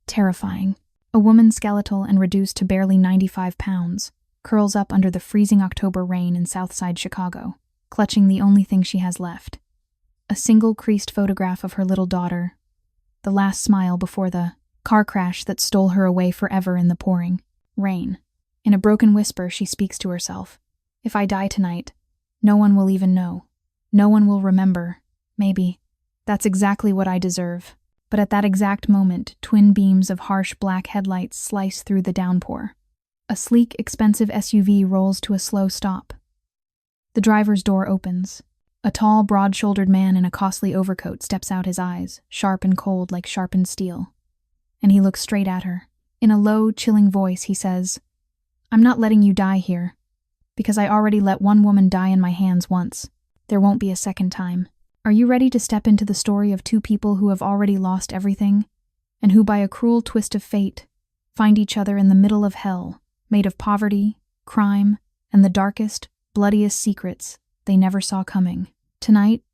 Terrifying. A woman skeletal and reduced to barely 95 pounds, curls up under the freezing October rain in Southside Chicago, clutching the only thing she has left. A single creased photograph of her little daughter, the last smile before the car crash that stole her away forever in the pouring rain. In a broken whisper, she speaks to herself. If I die tonight, no one will even know. No one will remember. Maybe. That's exactly what I deserve. But at that exact moment, twin beams of harsh black headlights slice through the downpour. A sleek, expensive SUV rolls to a slow stop. The driver's door opens. A tall, broad-shouldered man in a costly overcoat steps out, his eyes, sharp and cold like sharpened steel. And he looks straight at her. In a low, chilling voice, he says, "I'm not letting you die here. Because I already let one woman die in my hands once. There won't be a second time. Are you ready to step into the story of two people who have already lost everything, and who by a cruel twist of fate find each other in the middle of hell, made of poverty, crime, and the darkest, bloodiest secrets they never saw coming? Tonight,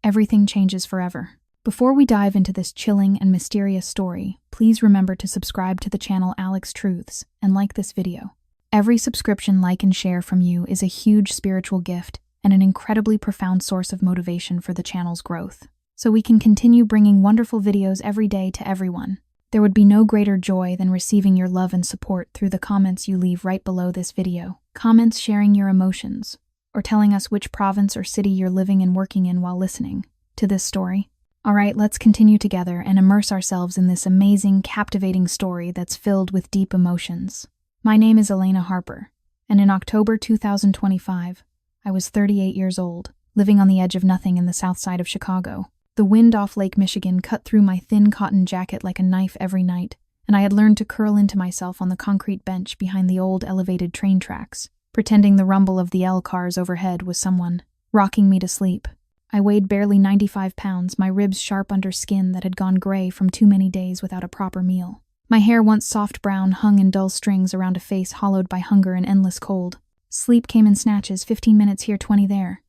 everything changes forever." Before we dive into this chilling and mysterious story, please remember to subscribe to the channel Alex Truths and like this video. Every subscription, like, and share from you is a huge spiritual gift and an incredibly profound source of motivation for the channel's growth, so we can continue bringing wonderful videos every day to everyone. There would be no greater joy than receiving your love and support through the comments you leave right below this video. Comments sharing your emotions, or telling us which province or city you're living and working in while listening to this story. Alright, let's continue together and immerse ourselves in this amazing, captivating story that's filled with deep emotions. My name is Elena Harper, and in October 2025, I was 38 years old, living on the edge of nothing in the south side of Chicago. The wind off Lake Michigan cut through my thin cotton jacket like a knife every night, and I had learned to curl into myself on the concrete bench behind the old elevated train tracks, pretending the rumble of the L cars overhead was someone rocking me to sleep. I weighed barely 95 pounds, my ribs sharp under skin that had gone gray from too many days without a proper meal. My hair, once soft brown, hung in dull strings around a face hollowed by hunger and endless cold. Sleep came in snatches, 15 minutes here, 20 there,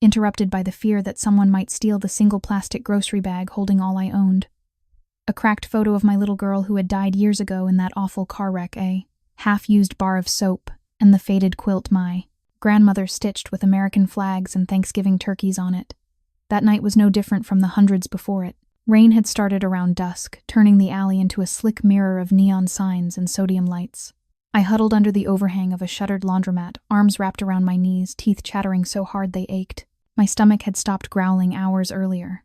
interrupted by the fear that someone might steal the single plastic grocery bag holding all I owned. A cracked photo of my little girl who had died years ago in that awful car wreck, a half-used bar of soap, and the faded quilt my grandmother stitched with American flags and Thanksgiving turkeys on it. That night was no different from the hundreds before it. Rain had started around dusk, turning the alley into a slick mirror of neon signs and sodium lights. I huddled under the overhang of a shuttered laundromat, arms wrapped around my knees, teeth chattering so hard they ached. My stomach had stopped growling hours earlier.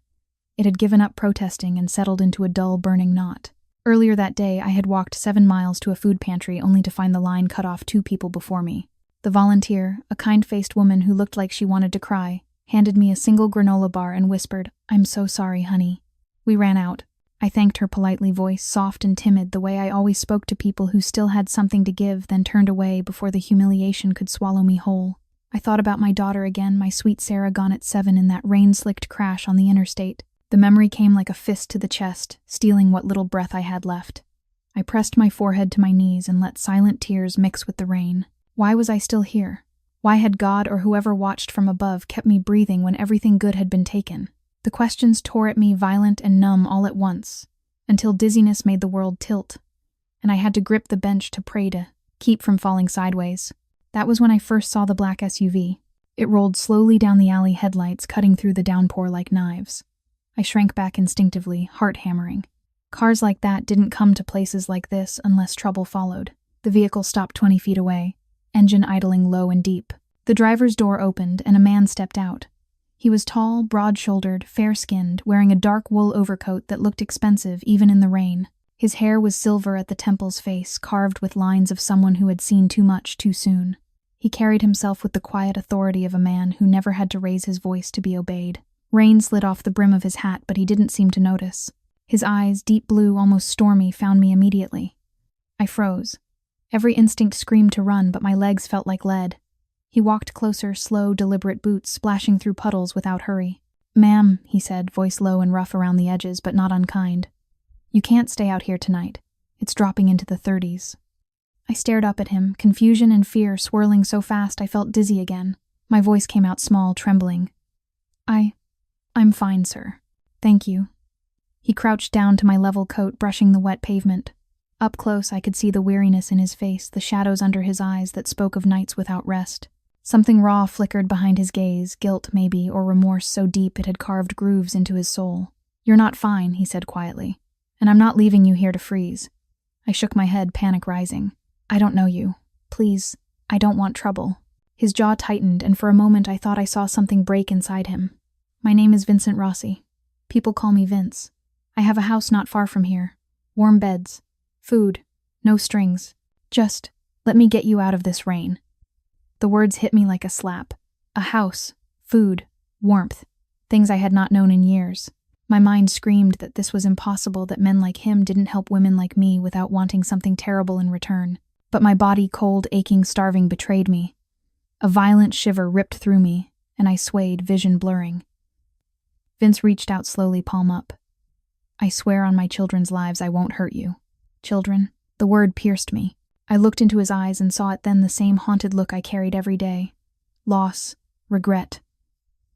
It had given up protesting and settled into a dull, burning knot. Earlier that day, I had walked 7 miles to a food pantry only to find the line cut off 2 people before me. The volunteer, a kind-faced woman who looked like she wanted to cry, handed me a single granola bar and whispered, "I'm so sorry, honey." We ran out. I thanked her politely, voice soft and timid, the way I always spoke to people who still had something to give, then turned away before the humiliation could swallow me whole. I thought about my daughter again, my sweet Sarah, gone at 7 in that rain-slicked crash on the interstate. The memory came like a fist to the chest, stealing what little breath I had left. I pressed my forehead to my knees and let silent tears mix with the rain. Why was I still here? Why had God or whoever watched from above kept me breathing when everything good had been taken? The questions tore at me, violent and numb all at once, until dizziness made the world tilt, and I had to grip the bench to pray to keep from falling sideways. That was when I first saw the black SUV. It rolled slowly down the alley, headlights cutting through the downpour like knives. I shrank back instinctively, heart hammering. Cars like that didn't come to places like this unless trouble followed. The vehicle stopped 20 feet away, engine idling low and deep. The driver's door opened and a man stepped out. He was tall, broad-shouldered, fair-skinned, wearing a dark wool overcoat that looked expensive even in the rain. His hair was silver at the temples, face carved with lines of someone who had seen too much too soon. He carried himself with the quiet authority of a man who never had to raise his voice to be obeyed. Rain slid off the brim of his hat, but he didn't seem to notice. His eyes, deep blue, almost stormy, found me immediately. I froze. Every instinct screamed to run, but my legs felt like lead. He walked closer, slow, deliberate boots splashing through puddles without hurry. "Ma'am," he said, voice low and rough around the edges, but not unkind. "You can't stay out here tonight. It's dropping into the 30s. I stared up at him, confusion and fear swirling so fast I felt dizzy again. My voice came out small, trembling. I'm fine, sir. Thank you." He crouched down to my level coat, brushing the wet pavement. Up close, I could see the weariness in his face, the shadows under his eyes that spoke of nights without rest. Something raw flickered behind his gaze, guilt maybe, or remorse so deep it had carved grooves into his soul. "You're not fine," he said quietly, "and I'm not leaving you here to freeze." I shook my head, panic rising. "I don't know you. Please, I don't want trouble." His jaw tightened, and for a moment I thought I saw something break inside him. "My name is Vincent Rossi. People call me Vince. I have a house not far from here. Warm beds. Food. No strings. Just let me get you out of this rain." The words hit me like a slap. A house. Food. Warmth. Things I had not known in years. My mind screamed that this was impossible, that men like him didn't help women like me without wanting something terrible in return. But my body, cold, aching, starving, betrayed me. A violent shiver ripped through me, and I swayed, vision blurring. Vince reached out slowly, palm up. "I swear on my children's lives I won't hurt you." Children? The word pierced me. I looked into his eyes and saw it then, the same haunted look I carried every day. Loss. Regret.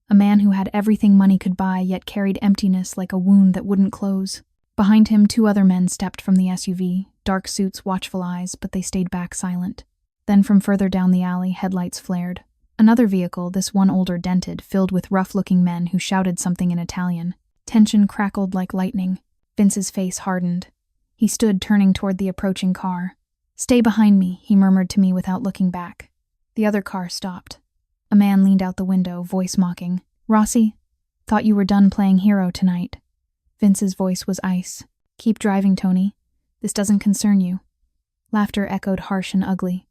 A man who had everything money could buy, yet carried emptiness like a wound that wouldn't close. Behind him, 2 other men stepped from the SUV, dark suits, watchful eyes, but they stayed back silent. Then from further down the alley, headlights flared. Another vehicle, this one older, dented, filled with rough-looking men who shouted something in Italian. Tension crackled like lightning. Vince's face hardened. He stood, turning toward the approaching car. "Stay behind me," he murmured to me without looking back. The other car stopped. A man leaned out the window, voice mocking. "Rossi, thought you were done playing hero tonight." Vince's voice was ice. "Keep driving, Tony. This doesn't concern you." Laughter echoed harsh and ugly.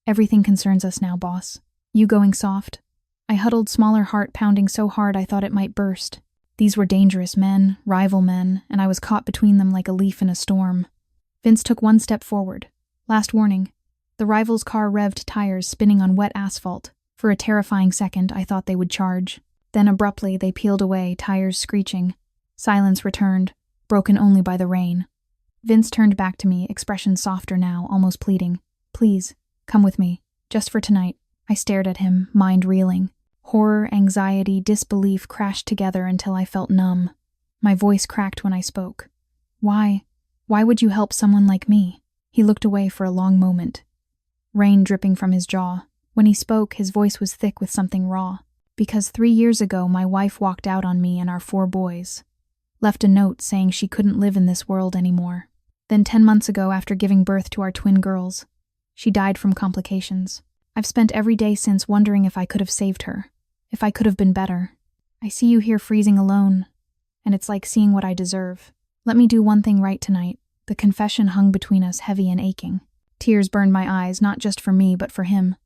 "Everything concerns us now, boss. You going soft?" I huddled, smaller heart pounding so hard I thought it might burst. These were dangerous men, rival men, and I was caught between them like a leaf in a storm. Vince took one step forward. Last warning. The rival's car revved, tires spinning on wet asphalt. For a terrifying second, I thought they would charge. Then abruptly, they peeled away, tires screeching. Silence returned, broken only by the rain. Vince turned back to me, expression softer now, almost pleading. "Please, come with me, just for tonight." I stared at him, mind reeling. Horror, anxiety, disbelief crashed together until I felt numb. My voice cracked when I spoke. Why would you help someone like me?" He looked away for a long moment. Rain dripping from his jaw. When he spoke, his voice was thick with something raw. "Because 3 years ago, my wife walked out on me and our 4 boys. Left a note saying she couldn't live in this world anymore. Then 10 months ago, after giving birth to our twin girls, she died from complications. I've spent every day since wondering if I could have saved her, if I could have been better. I see you here freezing alone, and it's like seeing what I deserve. Let me do one thing right tonight." The confession hung between us, heavy and aching. Tears burned my eyes, not just for me, but for him.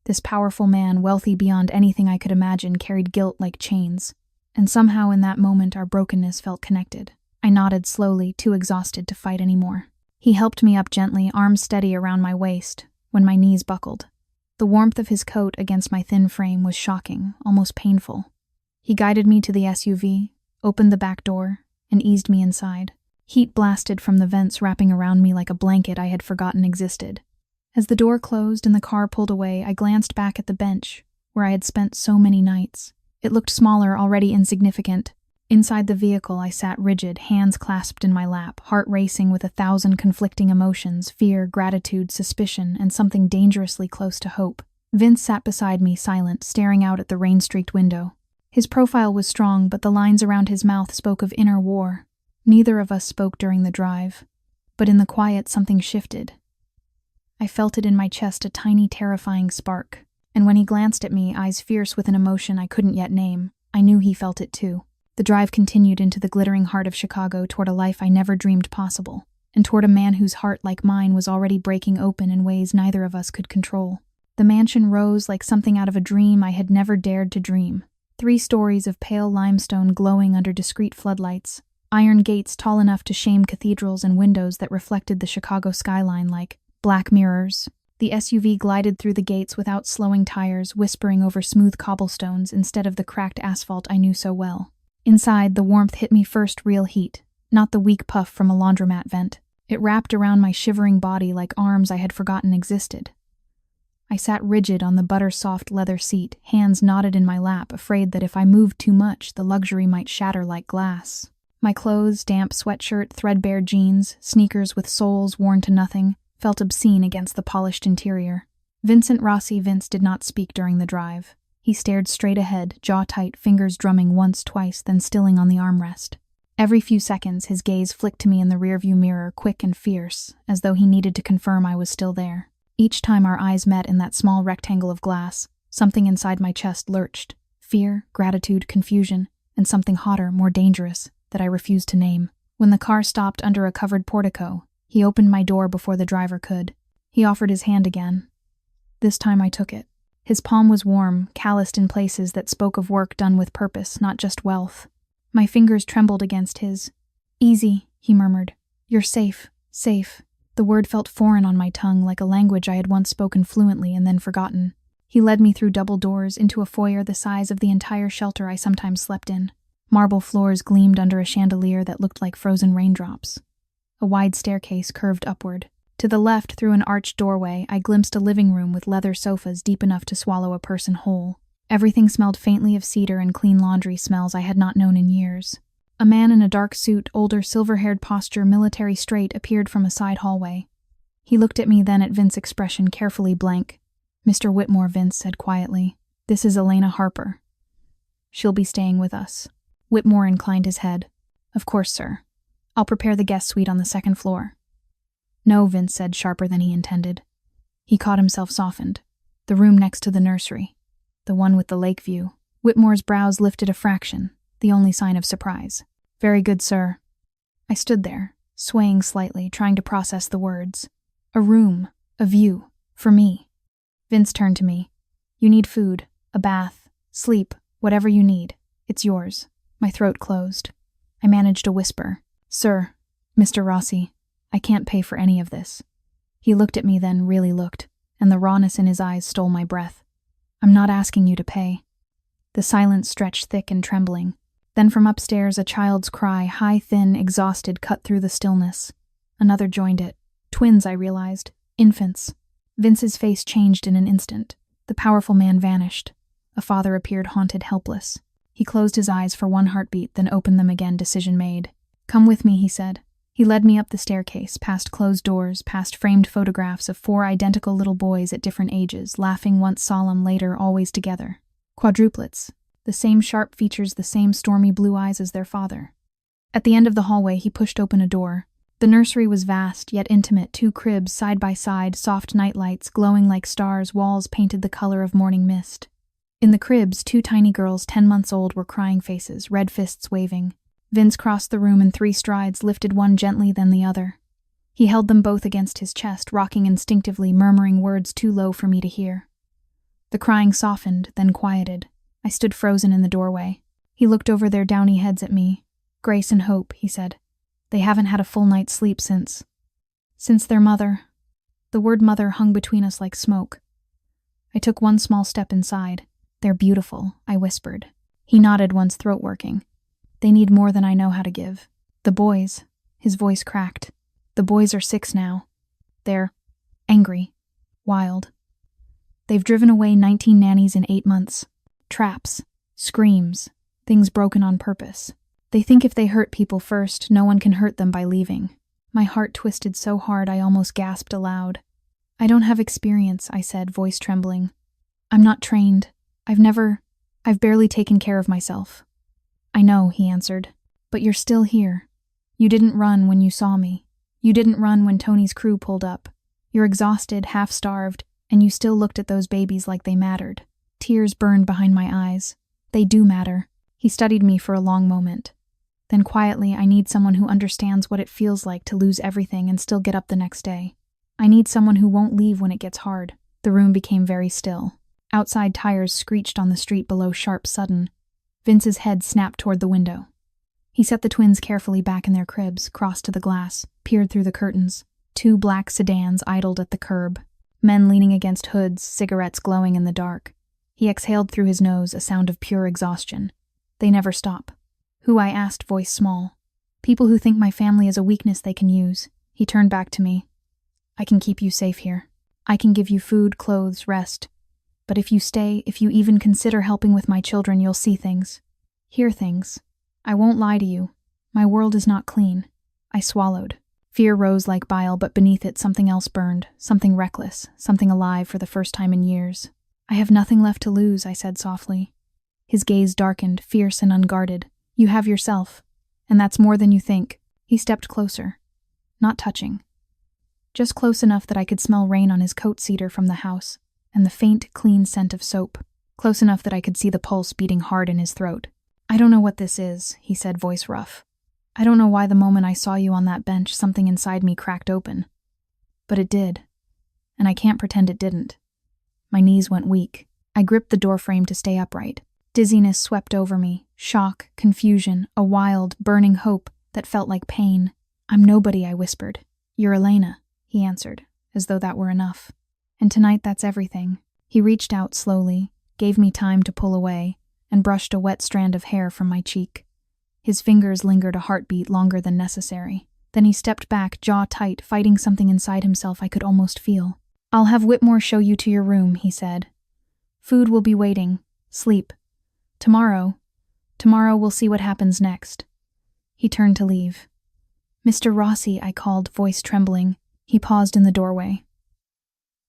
This powerful man, wealthy beyond anything I could imagine, carried guilt like chains. And somehow in that moment our brokenness felt connected. I nodded slowly, too exhausted to fight anymore. He helped me up gently, arms steady around my waist, when my knees buckled. The warmth of his coat against my thin frame was shocking, almost painful. He guided me to the SUV, opened the back door, and eased me inside. Heat blasted from the vents, wrapping around me like a blanket I had forgotten existed. As the door closed and the car pulled away, I glanced back at the bench, where I had spent so many nights. It looked smaller, already insignificant. Inside the vehicle, I sat rigid, hands clasped in my lap, heart racing with 1,000 conflicting emotions, fear, gratitude, suspicion, and something dangerously close to hope. Vince sat beside me, silent, staring out at the rain-streaked window. His profile was strong, but the lines around his mouth spoke of inner war. Neither of us spoke during the drive, but in the quiet something shifted. I felt it in my chest, a tiny, terrifying spark, and when he glanced at me, eyes fierce with an emotion I couldn't yet name, I knew he felt it too. The drive continued into the glittering heart of Chicago, toward a life I never dreamed possible, and toward a man whose heart, like mine, was already breaking open in ways neither of us could control. The mansion rose like something out of a dream I had never dared to dream. 3 stories of pale limestone glowing under discreet floodlights. Iron gates tall enough to shame cathedrals and windows that reflected the Chicago skyline like black mirrors. The SUV glided through the gates without slowing tires, whispering over smooth cobblestones instead of the cracked asphalt I knew so well. Inside, the warmth hit me first, real heat, not the weak puff from a laundromat vent. It wrapped around my shivering body like arms I had forgotten existed. I sat rigid on the butter-soft leather seat, hands knotted in my lap, afraid that if I moved too much, the luxury might shatter like glass. My clothes, damp sweatshirt, threadbare jeans, sneakers with soles worn to nothing, felt obscene against the polished interior. Vincent Rossi Vince did not speak during the drive. He stared straight ahead, jaw tight, fingers drumming once, twice, then stilling on the armrest. Every few seconds, his gaze flicked to me in the rearview mirror, quick and fierce, as though he needed to confirm I was still there. Each time our eyes met in that small rectangle of glass, something inside my chest lurched. Fear, gratitude, confusion, and something hotter, more dangerous, that I refused to name. When the car stopped under a covered portico, he opened my door before the driver could. He offered his hand again. This time I took it. His palm was warm, calloused in places that spoke of work done with purpose, not just wealth. My fingers trembled against his. "Easy," he murmured. "You're safe, safe." The word felt foreign on my tongue, like a language I had once spoken fluently and then forgotten. He led me through double doors into a foyer the size of the entire shelter I sometimes slept in. Marble floors gleamed under a chandelier that looked like frozen raindrops. A wide staircase curved upward. To the left, through an arched doorway, I glimpsed a living room with leather sofas deep enough to swallow a person whole. Everything smelled faintly of cedar and clean laundry, smells I had not known in years. A man in a dark suit, older, silver-haired posture, military straight, appeared from a side hallway. He looked at me, then at Vince's expression, carefully blank. "Mr. Whitmore," Vince said quietly. "This is Elena Harper. She'll be staying with us." Whitmore inclined his head. "Of course, sir. I'll prepare the guest suite on the second floor." "No," Vince said, sharper than he intended. He caught himself softened. "The room next to the nursery. The one with the lake view." Whitmore's brows lifted a fraction, the only sign of surprise. "Very good, sir." I stood there, swaying slightly, trying to process the words. A room, a view, for me. Vince turned to me. "You need food, a bath, sleep, whatever you need. It's yours." My throat closed. I managed a whisper. "Sir, Mr. Rossi, I can't pay for any of this." He looked at me, then really looked, and the rawness in his eyes stole my breath. "I'm not asking you to pay." The silence stretched thick and trembling. Then from upstairs, a child's cry, high, thin, exhausted, cut through the stillness. Another joined it. Twins, I realized. Infants. Vince's face changed in an instant. The powerful man vanished. A father appeared, haunted, helpless. He closed his eyes for one heartbeat, then opened them again, decision made. "Come with me," he said. He led me up the staircase, past closed doors, past framed photographs of 4 identical little boys at different ages, laughing once solemn, later always together. Quadruplets. The same sharp features, the same stormy blue eyes as their father. At the end of the hallway, he pushed open a door. The nursery was vast, yet intimate, 2 cribs side by side, soft night lights, glowing like stars, walls painted the color of morning mist. In the cribs, 2 tiny girls, 10 months old, were crying faces, red fists waving. Vince crossed the room in 3 strides, lifted one gently, then the other. He held them both against his chest, rocking instinctively, murmuring words too low for me to hear. The crying softened, then quieted. I stood frozen in the doorway. He looked over their downy heads at me. "Grace and Hope," he said. "They haven't had a full night's sleep since their mother." The word mother hung between us like smoke. I took one small step inside. "They're beautiful," I whispered. He nodded, once throat working. "They need more than I know how to give. The boys," his voice cracked. "The boys are 6 now. They're angry, wild. They've driven away 19 nannies in 8 months. Traps, screams, things broken on purpose. They think if they hurt people first, no one can hurt them by leaving." My heart twisted so hard I almost gasped aloud. "I don't have experience," I said, voice trembling. "I'm not trained. I've barely taken care of myself." "I know," he answered. "But you're still here. You didn't run when you saw me. You didn't run when Tony's crew pulled up. You're exhausted, half-starved, and you still looked at those babies like they mattered." Tears burned behind my eyes. "They do matter." He studied me for a long moment. Then quietly, "I need someone who understands what it feels like to lose everything and still get up the next day. I need someone who won't leave when it gets hard." The room became very still. Outside tires screeched on the street below, sharp, sudden. Vince's head snapped toward the window. He set the twins carefully back in their cribs, crossed to the glass, peered through the curtains. 2 black sedans idled at the curb. Men leaning against hoods, cigarettes glowing in the dark. He exhaled through his nose, a sound of pure exhaustion. "They never stop." "Who?" I asked, voice small. "People who think my family is a weakness they can use." He turned back to me. "I can keep you safe here. I can give you food, clothes, rest. But if you stay, if you even consider helping with my children, you'll see things. Hear things. I won't lie to you. My world is not clean. I swallowed. Fear rose like bile, but beneath it something else burned, something reckless, something alive for the first time in years. I have nothing left to lose, I said softly. His gaze darkened, fierce and unguarded. You have yourself, and that's more than you think. He stepped closer, not touching. Just close enough that I could smell rain on his coat cedar from the house, and the faint, clean scent of soap. Close enough that I could see the pulse beating hard in his throat. I don't know what this is, he said, voice rough. I don't know why the moment I saw you on that bench, something inside me cracked open. But it did, and I can't pretend it didn't. My knees went weak. I gripped the doorframe to stay upright. Dizziness swept over me, shock, confusion, a wild, burning hope that felt like pain. I'm nobody, I whispered. You're Elena, he answered, as though that were enough. And tonight that's everything. He reached out slowly, gave me time to pull away, and brushed a wet strand of hair from my cheek. His fingers lingered a heartbeat longer than necessary. Then he stepped back, jaw tight, fighting something inside himself I could almost feel. I'll have Whitmore show you to your room, he said. Food will be waiting. Sleep. Tomorrow we'll see what happens next. He turned to leave. Mr. Rossi, I called, voice trembling. He paused in the doorway.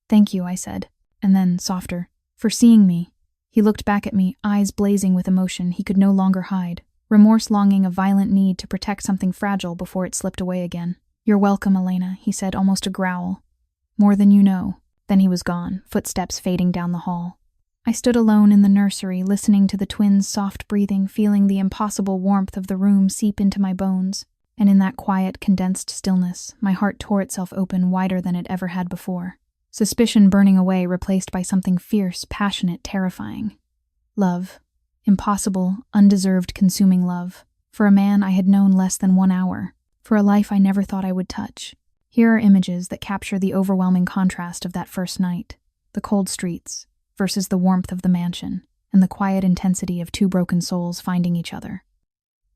Thank you, I said, and then, softer, for seeing me. He looked back at me, eyes blazing with emotion he could no longer hide. Remorse longing a violent need to protect something fragile before it slipped away again. You're welcome, Elena, he said, almost a growl. More than you know. Then he was gone, footsteps fading down the hall. I stood alone in the nursery, listening to the twins' soft breathing, feeling the impossible warmth of the room seep into my bones. And in that quiet, condensed stillness, my heart tore itself open wider than it ever had before. Suspicion burning away, replaced by something fierce, passionate, terrifying. Love. Impossible, undeserved, consuming love. For a man I had known less than 1 hour. For a life I never thought I would touch. Here are images that capture the overwhelming contrast of that first night. The cold streets versus the warmth of the mansion, and the quiet intensity of two broken souls finding each other.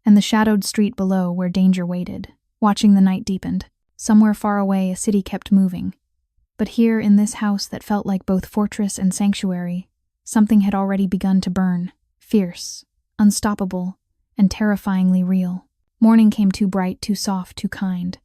And the shadowed street below where danger waited. Watching the night deepened. Somewhere far away a city kept moving. But here in this house that felt like both fortress and sanctuary, something had already begun to burn. Fierce, unstoppable, and terrifyingly real. Morning came too bright, too soft, too kind.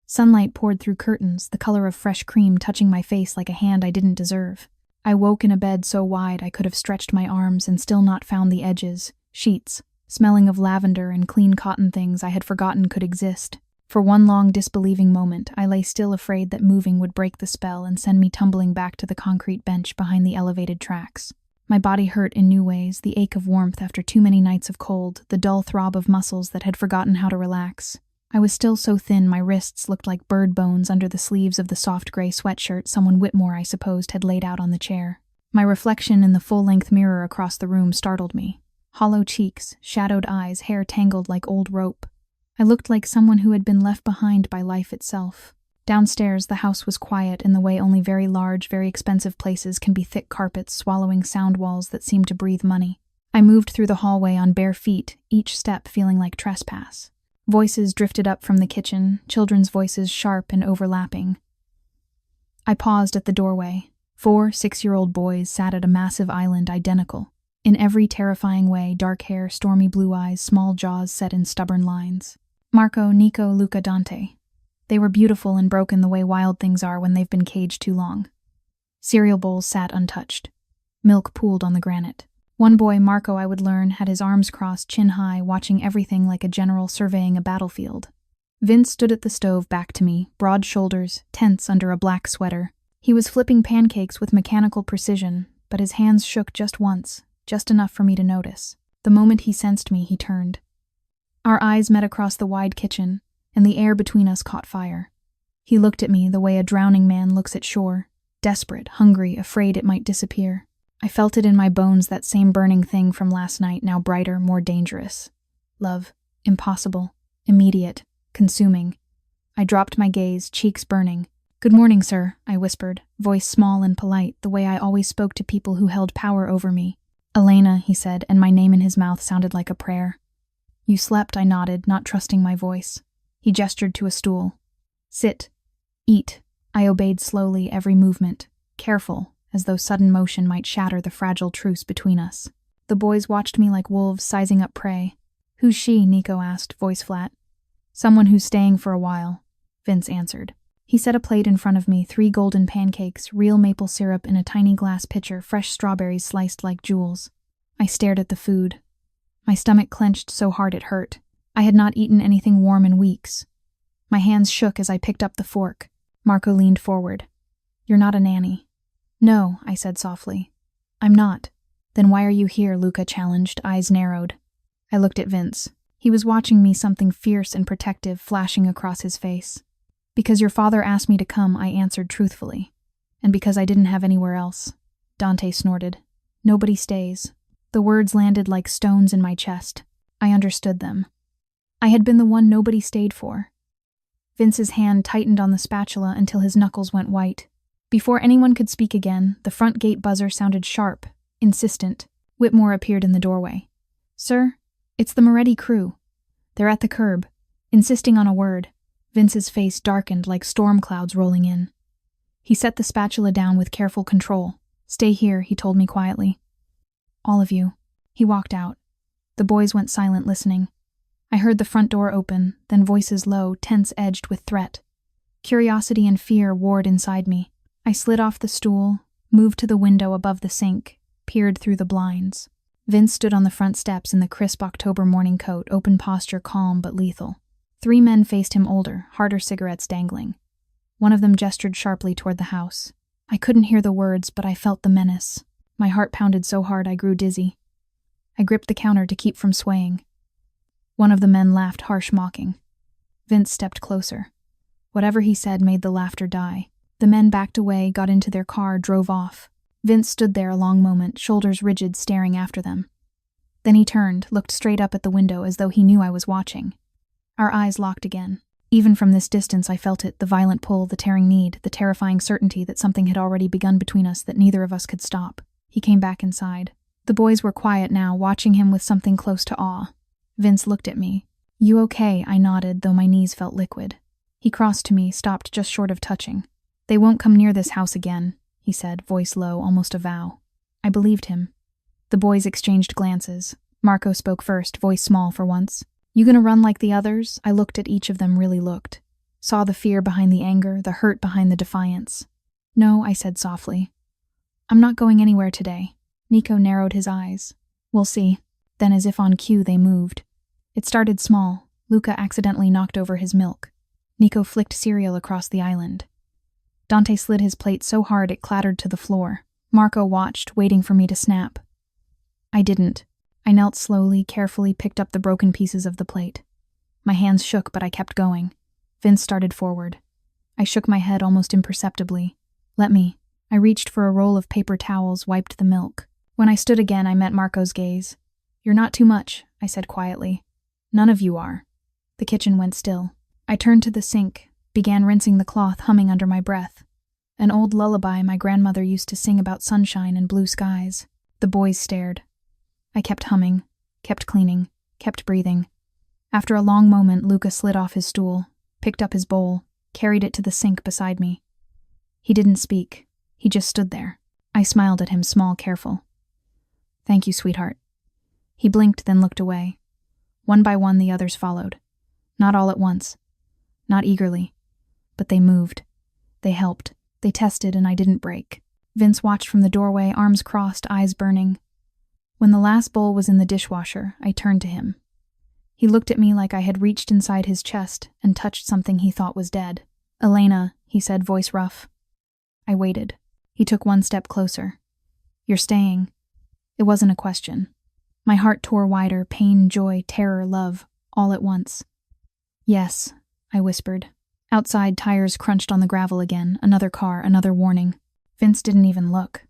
Sunlight poured through curtains, the color of fresh cream touching my face like a hand I didn't deserve. I woke in a bed so wide I could have stretched my arms and still not found the edges, sheets, smelling of lavender and clean cotton things I had forgotten could exist. For one long disbelieving moment, I lay still, afraid that moving would break the spell and send me tumbling back to the concrete bench behind the elevated tracks. My body hurt in new ways, the ache of warmth after too many nights of cold, the dull throb of muscles that had forgotten how to relax. I was still so thin my wrists looked like bird bones under the sleeves of the soft gray sweatshirt someone Whitmore, I supposed, had laid out on the chair. My reflection in the full-length mirror across the room startled me. Hollow cheeks, shadowed eyes, hair tangled like old rope. I looked like someone who had been left behind by life itself. Downstairs, the house was quiet in the way only very large, very expensive places can be, thick carpets swallowing sound walls that seemed to breathe money. I moved through the hallway on bare feet, each step feeling like trespass. Voices drifted up from the kitchen, children's voices sharp and overlapping. I paused at the doorway. 4 6-year-old boys sat at a massive island identical. In every terrifying way, dark hair, stormy blue eyes, small jaws set in stubborn lines. Marco, Nico, Luca, Dante. They were beautiful and broken the way wild things are when they've been caged too long. Cereal bowls sat untouched. Milk pooled on the granite. One boy, Marco, I would learn, had his arms crossed, chin high, watching everything like a general surveying a battlefield. Vince stood at the stove back to me, broad shoulders, tense under a black sweater. He was flipping pancakes with mechanical precision, but his hands shook just once, just enough for me to notice. The moment he sensed me, he turned. Our eyes met across the wide kitchen, and the air between us caught fire. He looked at me the way a drowning man looks at shore, desperate, hungry, afraid it might disappear. I felt it in my bones, that same burning thing from last night, now brighter, more dangerous. Love. Impossible. Immediate. Consuming. I dropped my gaze, cheeks burning. "Good morning, sir," I whispered, voice small and polite, the way I always spoke to people who held power over me. "Elena," he said, and my name in his mouth sounded like a prayer. "You slept," I nodded, not trusting my voice. He gestured to a stool. "Sit. Eat." I obeyed slowly, every movement, careful, as though sudden motion might shatter the fragile truce between us. The boys watched me like wolves sizing up prey. Who's she? Nico asked, voice flat. Someone who's staying for a while, Vince answered. He set a plate in front of me, 3 golden pancakes, real maple syrup in a tiny glass pitcher, fresh strawberries sliced like jewels. I stared at the food. My stomach clenched so hard it hurt. I had not eaten anything warm in weeks. My hands shook as I picked up the fork. Marco leaned forward. You're not a nanny. No, I said softly. I'm not. Then why are you here? Luca challenged, eyes narrowed. I looked at Vince. He was watching me, something fierce and protective flashing across his face. Because your father asked me to come, I answered truthfully. And because I didn't have anywhere else. Dante snorted. Nobody stays. The words landed like stones in my chest. I understood them. I had been the one nobody stayed for. Vince's hand tightened on the spatula until his knuckles went white. Before anyone could speak again, the front gate buzzer sounded sharp, insistent. Whitmore appeared in the doorway. Sir, it's the Moretti crew. They're at the curb, insisting on a word. Vince's face darkened like storm clouds rolling in. He set the spatula down with careful control. Stay here, he told me quietly. All of you. He walked out. The boys went silent, listening. I heard the front door open, then voices low, tense-edged with threat. Curiosity and fear warred inside me. I slid off the stool, moved to the window above the sink, peered through the blinds. Vince stood on the front steps in the crisp October morning coat, open posture, calm but lethal. 3 men faced him, older, harder cigarettes dangling. One of them gestured sharply toward the house. I couldn't hear the words, but I felt the menace. My heart pounded so hard I grew dizzy. I gripped the counter to keep from swaying. One of the men laughed, harsh, mocking. Vince stepped closer. Whatever he said made the laughter die. The men backed away, got into their car, drove off. Vince stood there a long moment, shoulders rigid, staring after them. Then he turned, looked straight up at the window as though he knew I was watching. Our eyes locked again. Even from this distance I felt it, the violent pull, the tearing need, the terrifying certainty that something had already begun between us that neither of us could stop. He came back inside. The boys were quiet now, watching him with something close to awe. Vince looked at me. You okay? I nodded, though my knees felt liquid. He crossed to me, stopped just short of touching. They won't come near this house again, he said, voice low, almost a vow. I believed him. The boys exchanged glances. Marco spoke first, voice small for once. You gonna run like the others? I looked at each of them, really looked. Saw the fear behind the anger, the hurt behind the defiance. No, I said softly. I'm not going anywhere today. Nico narrowed his eyes. We'll see. Then, as if on cue, they moved. It started small. Luca accidentally knocked over his milk. Nico flicked cereal across the island. Dante slid his plate so hard it clattered to the floor. Marco watched, waiting for me to snap. I didn't. I knelt slowly, carefully, picked up the broken pieces of the plate. My hands shook, but I kept going. Vince started forward. I shook my head almost imperceptibly. Let me. I reached for a roll of paper towels, wiped the milk. When I stood again, I met Marco's gaze. You're not too much, I said quietly. None of you are. The kitchen went still. I turned to the sink, began rinsing the cloth, humming under my breath. An old lullaby my grandmother used to sing about sunshine and blue skies. The boys stared. I kept humming, kept cleaning, kept breathing. After a long moment, Luca slid off his stool, picked up his bowl, carried it to the sink beside me. He didn't speak. He just stood there. I smiled at him, small, careful. Thank you, sweetheart. He blinked, then looked away. One by one, the others followed. Not all at once. Not eagerly. But they moved. They helped. They tested, and I didn't break. Vince watched from the doorway, arms crossed, eyes burning. When the last bowl was in the dishwasher, I turned to him. He looked at me like I had reached inside his chest and touched something he thought was dead. Elena, he said, voice rough. I waited. He took one step closer. You're staying. It wasn't a question. My heart tore wider, pain, joy, terror, love, all at once. Yes, I whispered. Outside, tires crunched on the gravel again, another car, another warning. Vince didn't even look.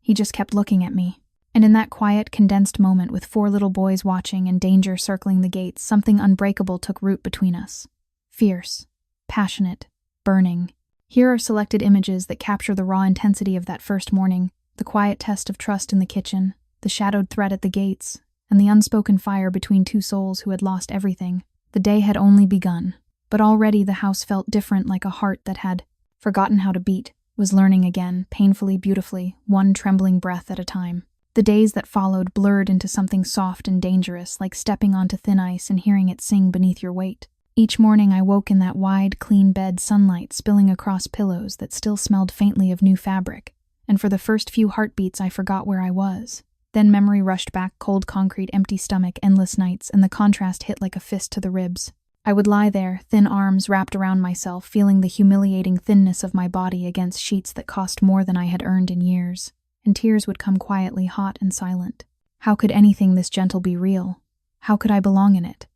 He just kept looking at me. And in that quiet, condensed moment with 4 little boys watching and danger circling the gates, something unbreakable took root between us. Fierce, passionate, burning. Here are selected images that capture the raw intensity of that first morning, the quiet test of trust in the kitchen, the shadowed threat at the gates, and the unspoken fire between 2 souls who had lost everything. The day had only begun, but already the house felt different, like a heart that had forgotten how to beat, was learning again, painfully, beautifully, one trembling breath at a time. The days that followed blurred into something soft and dangerous, like stepping onto thin ice and hearing it sing beneath your weight. Each morning I woke in that wide, clean bed, sunlight spilling across pillows that still smelled faintly of new fabric, and for the first few heartbeats I forgot where I was. Then memory rushed back, cold concrete, empty stomach, endless nights, and the contrast hit like a fist to the ribs. I would lie there, thin arms wrapped around myself, feeling the humiliating thinness of my body against sheets that cost more than I had earned in years. And tears would come quietly, hot and silent. How could anything this gentle be real? How could I belong in it?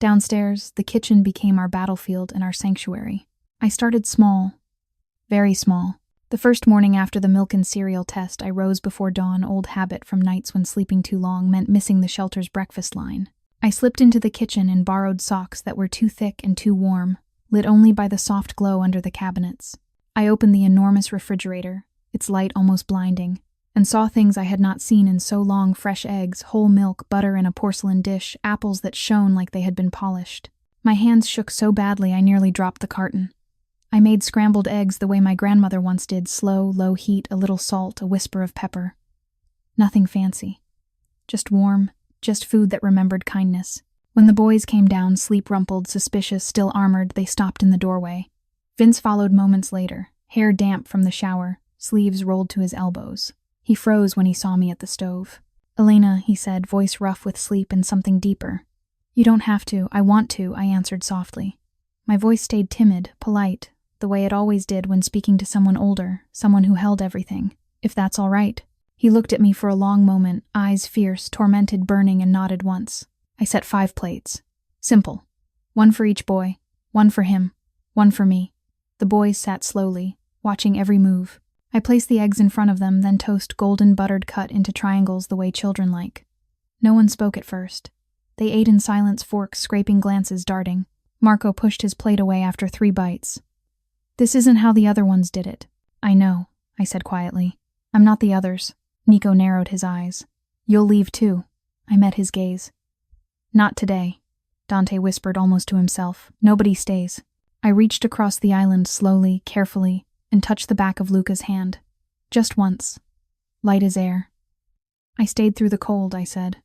Downstairs, the kitchen became our battlefield and our sanctuary. I started small, very small. The first morning after the milk and cereal test, I rose before dawn, old habit from nights when sleeping too long meant missing the shelter's breakfast line. I slipped into the kitchen in borrowed socks that were too thick and too warm, lit only by the soft glow under the cabinets. I opened the enormous refrigerator, its light almost blinding, and saw things I had not seen in so long: fresh eggs, whole milk, butter in a porcelain dish, apples that shone like they had been polished. My hands shook so badly I nearly dropped the carton. I made scrambled eggs the way my grandmother once did, slow, low heat, a little salt, a whisper of pepper. Nothing fancy. Just warm, just food that remembered kindness. When the boys came down, sleep rumpled, suspicious, still armored, they stopped in the doorway. Vince followed moments later, hair damp from the shower, sleeves rolled to his elbows. He froze when he saw me at the stove. "Elena," he said, voice rough with sleep and something deeper. "You don't have to, I want to," I answered softly. My voice stayed timid, polite, the way it always did when speaking to someone older, someone who held everything. "If that's all right." He looked at me for a long moment, eyes fierce, tormented, burning, and nodded once. I set 5 plates. Simple. 1 for each boy, 1 for him, 1 for me. The boys sat slowly, watching every move. I placed the eggs in front of them, then toast golden buttered cut into triangles the way children like. No one spoke at first. They ate in silence, forks, scraping glances darting. Marco pushed his plate away after 3 bites. "This isn't how the other ones did it." "I know," I said quietly. "I'm not the others." Nico narrowed his eyes. "You'll leave too." I met his gaze. "Not today," Dante whispered almost to himself. "Nobody stays." I reached across the island slowly, carefully, and touched the back of Luca's hand. Just once. Light as air. "I stayed through the cold," I said.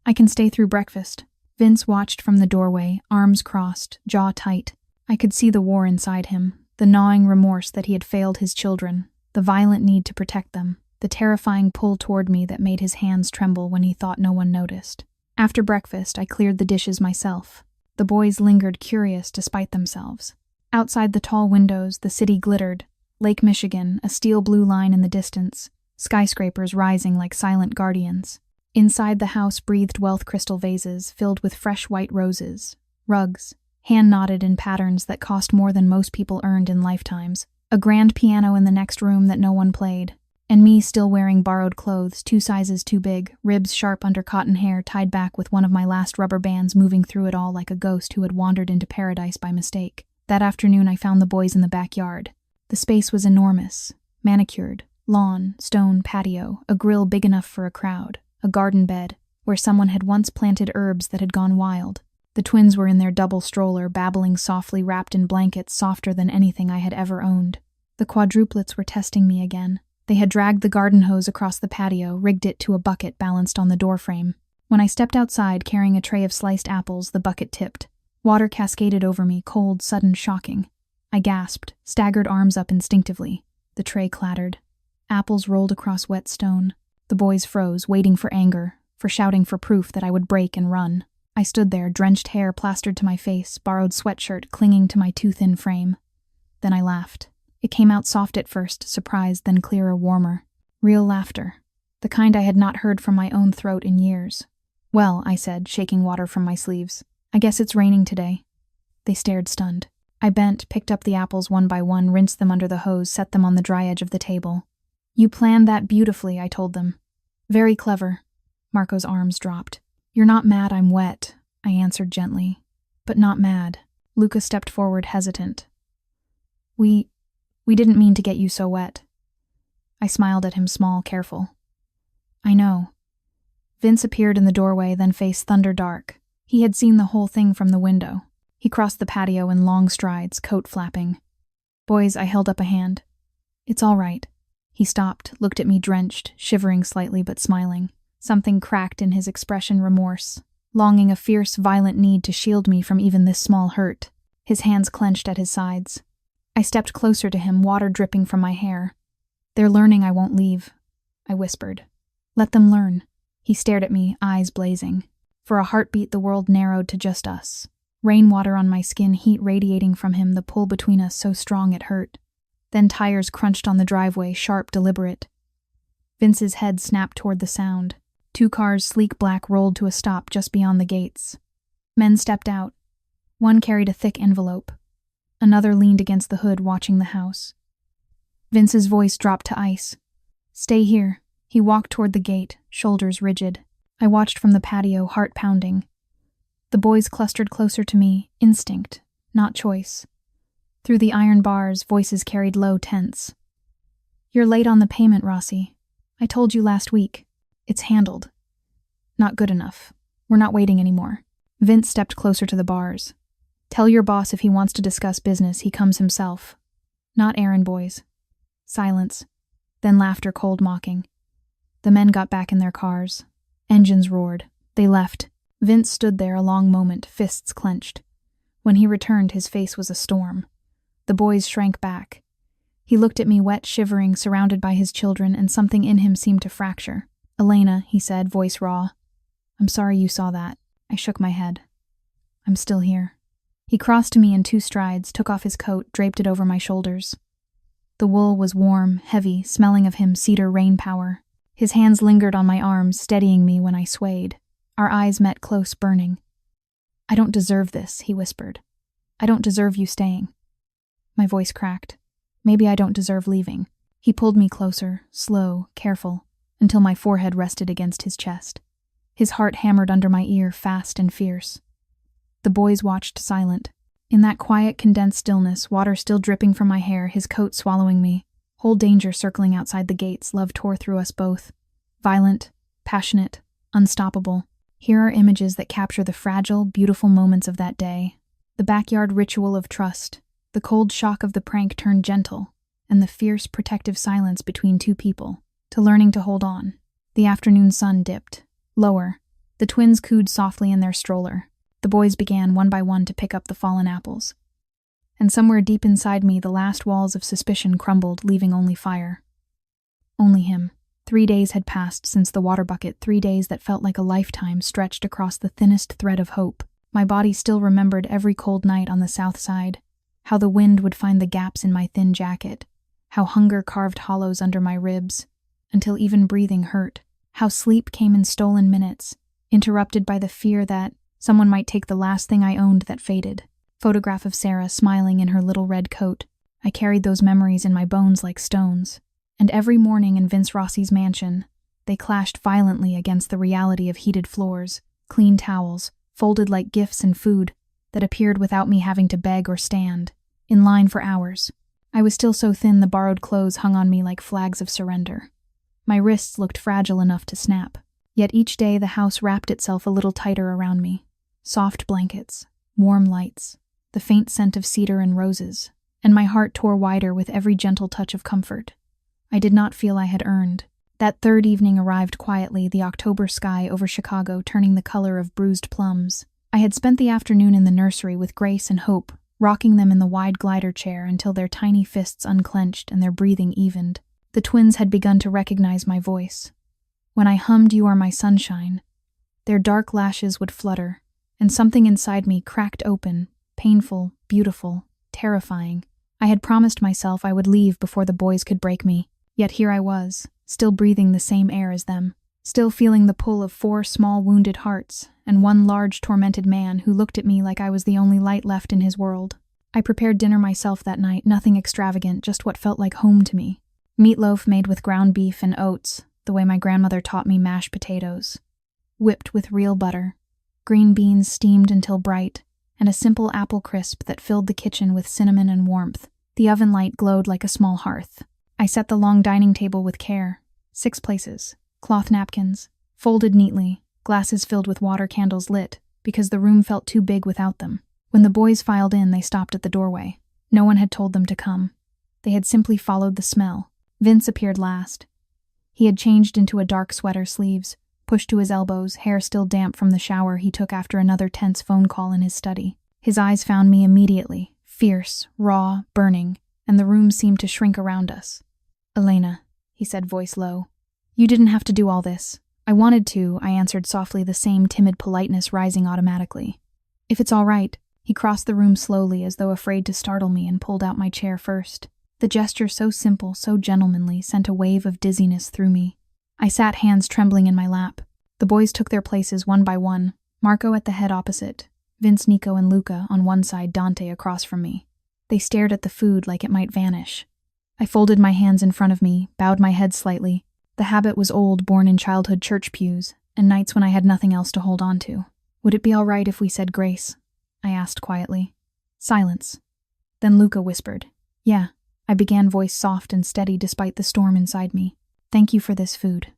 "I can stay through breakfast." Vince watched from the doorway, arms crossed, jaw tight. I could see the war inside him, the gnawing remorse that he had failed his children, the violent need to protect them, the terrifying pull toward me that made his hands tremble when he thought no one noticed. After breakfast, I cleared the dishes myself. The boys lingered, curious despite themselves. Outside the tall windows, the city glittered. Lake Michigan, a steel blue line in the distance, skyscrapers rising like silent guardians. Inside the house breathed wealth crystal vases filled with fresh white roses, rugs, hand-knotted in patterns that cost more than most people earned in lifetimes, a grand piano in the next room that no one played, and me still wearing borrowed clothes, 2 sizes too big, ribs sharp under cotton hair tied back with one of my last rubber bands, moving through it all like a ghost who had wandered into paradise by mistake. That afternoon I found the boys in the backyard. The space was enormous, manicured, lawn, stone, patio, a grill big enough for a crowd, a garden bed, where someone had once planted herbs that had gone wild. The twins were in their double stroller, babbling softly, wrapped in blankets softer than anything I had ever owned. The quadruplets were testing me again. They had dragged the garden hose across the patio, rigged it to a bucket balanced on the doorframe. When I stepped outside carrying a tray of sliced apples, the bucket tipped. Water cascaded over me, cold, sudden, shocking. I gasped, staggered arms up instinctively. The tray clattered. Apples rolled across wet stone. The boys froze, waiting for anger, for shouting for proof that I would break and run. I stood there, drenched hair plastered to my face, borrowed sweatshirt clinging to my too thin frame. Then I laughed. It came out soft at first, surprised, then clearer, warmer. Real laughter. The kind I had not heard from my own throat in years. "Well," I said, shaking water from my sleeves. "I guess it's raining today." They stared stunned. I bent, picked up the apples one by one, rinsed them under the hose, set them on the dry edge of the table. "You planned that beautifully," I told them. "Very clever." Marco's arms dropped. "You're not mad I'm wet," I answered gently. "But not mad." Luca stepped forward, hesitant. We didn't mean to get you so wet." I smiled at him, small, careful. "I know." Vince appeared in the doorway, then faced thunder dark. He had seen the whole thing from the window. He crossed the patio in long strides, coat flapping. "Boys," I held up a hand. "It's all right." He stopped, looked at me drenched, shivering slightly but smiling. Something cracked in his expression, remorse, longing, a fierce, violent need to shield me from even this small hurt. His hands clenched at his sides. I stepped closer to him, water dripping from my hair. "They're learning I won't leave," I whispered. "Let them learn." He stared at me, eyes blazing. For a heartbeat, the world narrowed to just us. Rainwater on my skin, heat radiating from him, the pull between us so strong it hurt. Then tires crunched on the driveway, sharp, deliberate. Vince's head snapped toward the sound. 2 cars, sleek black, rolled to a stop just beyond the gates. Men stepped out. One carried a thick envelope. Another leaned against the hood, watching the house. Vince's voice dropped to ice. "Stay here." He walked toward the gate, shoulders rigid. I watched from the patio, heart pounding. The boys clustered closer to me, instinct, not choice. Through the iron bars, voices carried low, tense. "You're late on the payment, Rossi. I told you last week. It's handled." "Not good enough. We're not waiting anymore." Vince stepped closer to the bars. "Tell your boss if he wants to discuss business, he comes himself. Not errand boys." Silence. Then laughter, cold, mocking. The men got back in their cars. Engines roared. They left. Vince stood there a long moment, fists clenched. When he returned, his face was a storm. The boys shrank back. He looked at me, wet, shivering, surrounded by his children, and something in him seemed to fracture. "Elena," he said, voice raw. "I'm sorry you saw that." I shook my head. "I'm still here." He crossed to me in 2 strides, took off his coat, draped it over my shoulders. The wool was warm, heavy, smelling of him, cedar rain power. His hands lingered on my arms, steadying me when I swayed. Our eyes met close, burning. "I don't deserve this," he whispered. "I don't deserve you staying." My voice cracked. "Maybe I don't deserve leaving." He pulled me closer, slow, careful, until my forehead rested against his chest. His heart hammered under my ear, fast and fierce. The boys watched, silent. In that quiet, condensed stillness, water still dripping from my hair, his coat swallowing me, whole danger circling outside the gates, love tore through us both. Violent, passionate, unstoppable. Here are images that capture the fragile, beautiful moments of that day. The backyard ritual of trust, the cold shock of the prank turned gentle, and the fierce, protective silence between 2 people, to learning to hold on. The afternoon sun dipped. Lower. The twins cooed softly in their stroller. The boys began, one by one, to pick up the fallen apples. And somewhere deep inside me, the last walls of suspicion crumbled, leaving only fire. Only him. 3 days had passed since the water bucket, 3 days that felt like a lifetime stretched across the thinnest thread of hope. My body still remembered every cold night on the south side, how the wind would find the gaps in my thin jacket, how hunger carved hollows under my ribs, until even breathing hurt, how sleep came in stolen minutes, interrupted by the fear that someone might take the last thing I owned that faded. Photograph of Sarah smiling in her little red coat. I carried those memories in my bones like stones. And every morning in Vince Rossi's mansion, they clashed violently against the reality of heated floors, clean towels, folded like gifts and food, that appeared without me having to beg or stand, in line for hours. I was still so thin the borrowed clothes hung on me like flags of surrender. My wrists looked fragile enough to snap. Yet each day the house wrapped itself a little tighter around me. Soft blankets, warm lights, the faint scent of cedar and roses, and my heart tore wider with every gentle touch of comfort. I did not feel I had earned. That 3rd evening arrived quietly, the October sky over Chicago turning the color of bruised plums. I had spent the afternoon in the nursery with Grace and Hope, rocking them in the wide glider chair until their tiny fists unclenched and their breathing evened. The twins had begun to recognize my voice. When I hummed "You Are My Sunshine," their dark lashes would flutter, and something inside me cracked open, painful, beautiful, terrifying. I had promised myself I would leave before the boys could break me, yet here I was, still breathing the same air as them, still feeling the pull of 4 small wounded hearts, and 1 large tormented man who looked at me like I was the only light left in his world. I prepared dinner myself that night, nothing extravagant, just what felt like home to me. Meatloaf made with ground beef and oats, the way my grandmother taught me mashed potatoes. Whipped with real butter. Green beans steamed until bright, and a simple apple crisp that filled the kitchen with cinnamon and warmth. The oven light glowed like a small hearth. I set the long dining table with care. 6 places. Cloth napkins, folded neatly, glasses filled with water, candles lit, because the room felt too big without them. When the boys filed in, they stopped at the doorway. No one had told them to come. They had simply followed the smell. Vince appeared last. He had changed into a dark sweater, sleeves pushed to his elbows, hair still damp from the shower he took after another tense phone call in his study. His eyes found me immediately, fierce, raw, burning, and the room seemed to shrink around us. "Elena," he said, voice low. "You didn't have to do all this." "I wanted to," I answered softly, the same timid politeness rising automatically. "If it's all right." He crossed the room slowly, as though afraid to startle me, and pulled out my chair first. The gesture, so simple, so gentlemanly, sent a wave of dizziness through me. I sat, hands trembling in my lap. The boys took their places one by one, Marco at the head opposite, Vince, Nico, and Luca on one side, Dante across from me. They stared at the food like it might vanish. I folded my hands in front of me, bowed my head slightly. The habit was old, born in childhood church pews, and nights when I had nothing else to hold on to. "Would it be all right if we said grace?" I asked quietly. Silence. Then Luca whispered, "Yeah." I began, voice soft and steady despite the storm inside me. "Thank you for this food.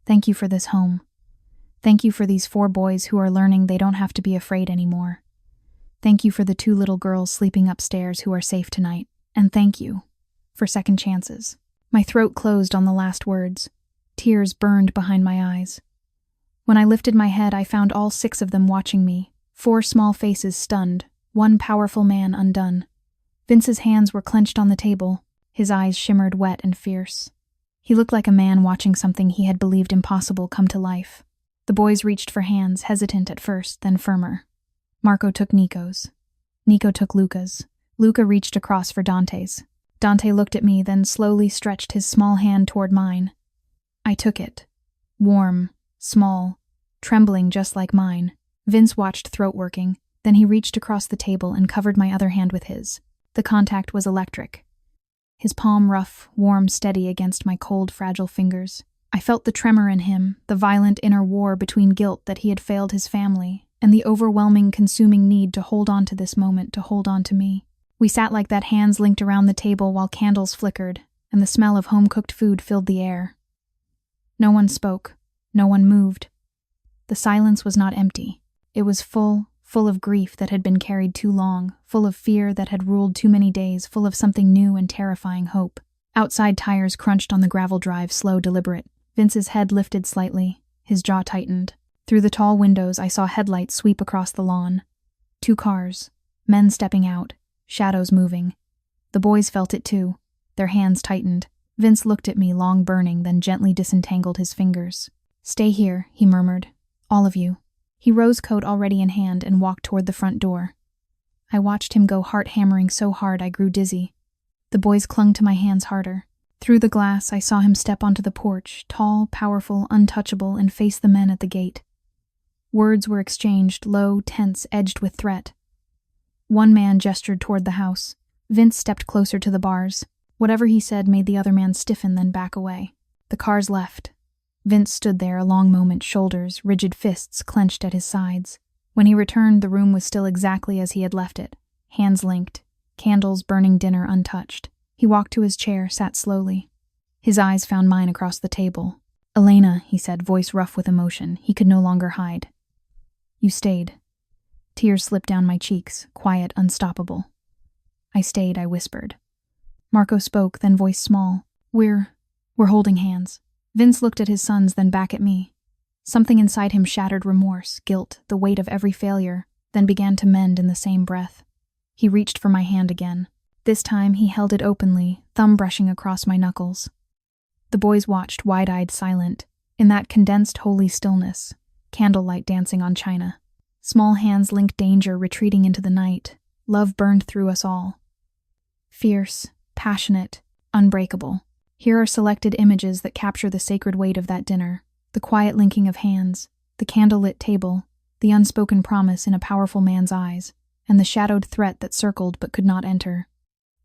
Thank you for this home. Thank you for these 4 boys who are learning they don't have to be afraid anymore. Thank you for the 2 little girls sleeping upstairs who are safe tonight. And thank you for second chances." My throat closed on the last words. Tears burned behind my eyes. When I lifted my head, I found all 6 of them watching me, 4 small faces stunned, 1 powerful man undone. Vince's hands were clenched on the table. His eyes shimmered wet and fierce. He looked like a man watching something he had believed impossible come to life. The boys reached for hands, hesitant at first, then firmer. Marco took Nico's. Nico took Luca's. Luca reached across for Dante's. Dante looked at me, then slowly stretched his small hand toward mine. I took it. Warm, small, trembling just like mine. Vince watched, throat working. Then he reached across the table and covered my other hand with his. The contact was electric. His palm rough, warm, steady against my cold, fragile fingers. I felt the tremor in him, the violent inner war between guilt that he had failed his family, and the overwhelming, consuming need to hold on to this moment, to hold on to me. We sat like that, hands linked around the table while candles flickered, and the smell of home-cooked food filled the air. No one spoke. No one moved. The silence was not empty. It was full of grief that had been carried too long, full of fear that had ruled too many days, full of something new and terrifying hope. Outside tires crunched on the gravel drive, slow, deliberate. Vince's head lifted slightly. His jaw tightened. Through the tall windows, I saw headlights sweep across the lawn. 2 cars. Men stepping out. Shadows moving. The boys felt it too. Their hands tightened. Vince looked at me, long burning, then gently disentangled his fingers. "Stay here," he murmured. "All of you." He rose, coat already in hand, and walked toward the front door. I watched him go, heart hammering so hard I grew dizzy. The boys clung to my hands harder. Through the glass, I saw him step onto the porch, tall, powerful, untouchable, and face the men at the gate. Words were exchanged, low, tense, edged with threat. One man gestured toward the house. Vince stepped closer to the bars. Whatever he said made the other man stiffen, then back away. The cars left. Vince stood there a long moment, shoulders, rigid fists clenched at his sides. When he returned, the room was still exactly as he had left it, hands linked, candles burning, dinner untouched. He walked to his chair, sat slowly. His eyes found mine across the table. "Elena," he said, voice rough with emotion. He could no longer hide. "You stayed." Tears slipped down my cheeks, quiet, unstoppable. "I stayed," I whispered. Marco spoke, then voice small. We're holding hands." Vince looked at his sons, then back at me. Something inside him shattered remorse, guilt, the weight of every failure, then began to mend in the same breath. He reached for my hand again. This time he held it openly, thumb brushing across my knuckles. The boys watched, wide-eyed, silent. In that condensed, holy stillness, candlelight dancing on china. Small hands linked, danger retreating into the night. Love burned through us all. Fierce, passionate, unbreakable. Here are selected images that capture the sacred weight of that dinner. The quiet linking of hands, the candlelit table, the unspoken promise in a powerful man's eyes, and the shadowed threat that circled but could not enter.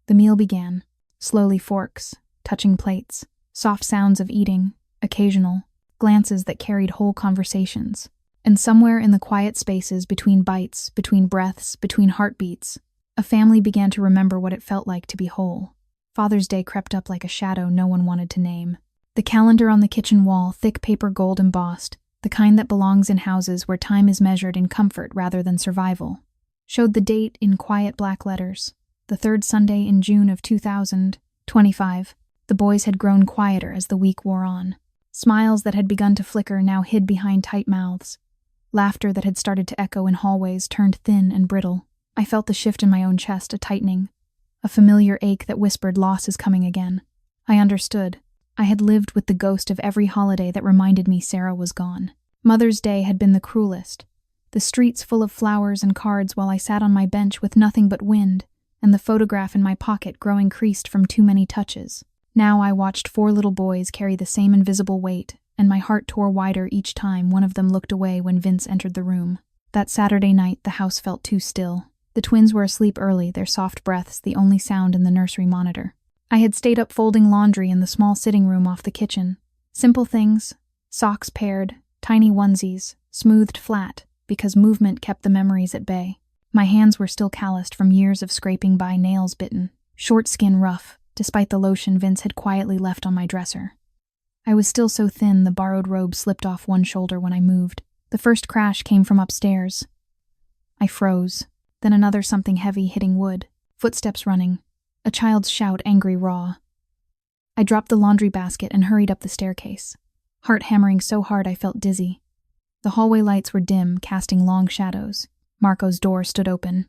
The meal began. Slowly, forks, touching plates, soft sounds of eating, occasional, glances that carried whole conversations. And somewhere in the quiet spaces between bites, between breaths, between heartbeats, a family began to remember what it felt like to be whole. Father's Day crept up like a shadow no one wanted to name. The calendar on the kitchen wall, thick paper gold embossed, the kind that belongs in houses where time is measured in comfort rather than survival, showed the date in quiet black letters, the 3rd Sunday in June of 2025. The boys had grown quieter as the week wore on. Smiles that had begun to flicker now hid behind tight mouths. Laughter that had started to echo in hallways turned thin and brittle. I felt the shift in my own chest, a tightening, a familiar ache that whispered loss is coming again. I understood. I had lived with the ghost of every holiday that reminded me Sarah was gone. Mother's Day had been the cruelest. The streets full of flowers and cards while I sat on my bench with nothing but wind, and the photograph in my pocket growing creased from too many touches. Now I watched 4 little boys carry the same invisible weight, and my heart tore wider each time one of them looked away when Vince entered the room. That Saturday night, the house felt too still. The twins were asleep early, their soft breaths the only sound in the nursery monitor. I had stayed up folding laundry in the small sitting room off the kitchen. Simple things, socks paired, tiny onesies, smoothed flat, because movement kept the memories at bay. My hands were still calloused from years of scraping by, nails bitten, short skin rough, despite the lotion Vince had quietly left on my dresser. I was still so thin the borrowed robe slipped off one shoulder when I moved. The first crash came from upstairs. I froze, then another something heavy hitting wood, footsteps running, a child's shout angry raw. I dropped the laundry basket and hurried up the staircase, heart hammering so hard I felt dizzy. The hallway lights were dim, casting long shadows. Marco's door stood open.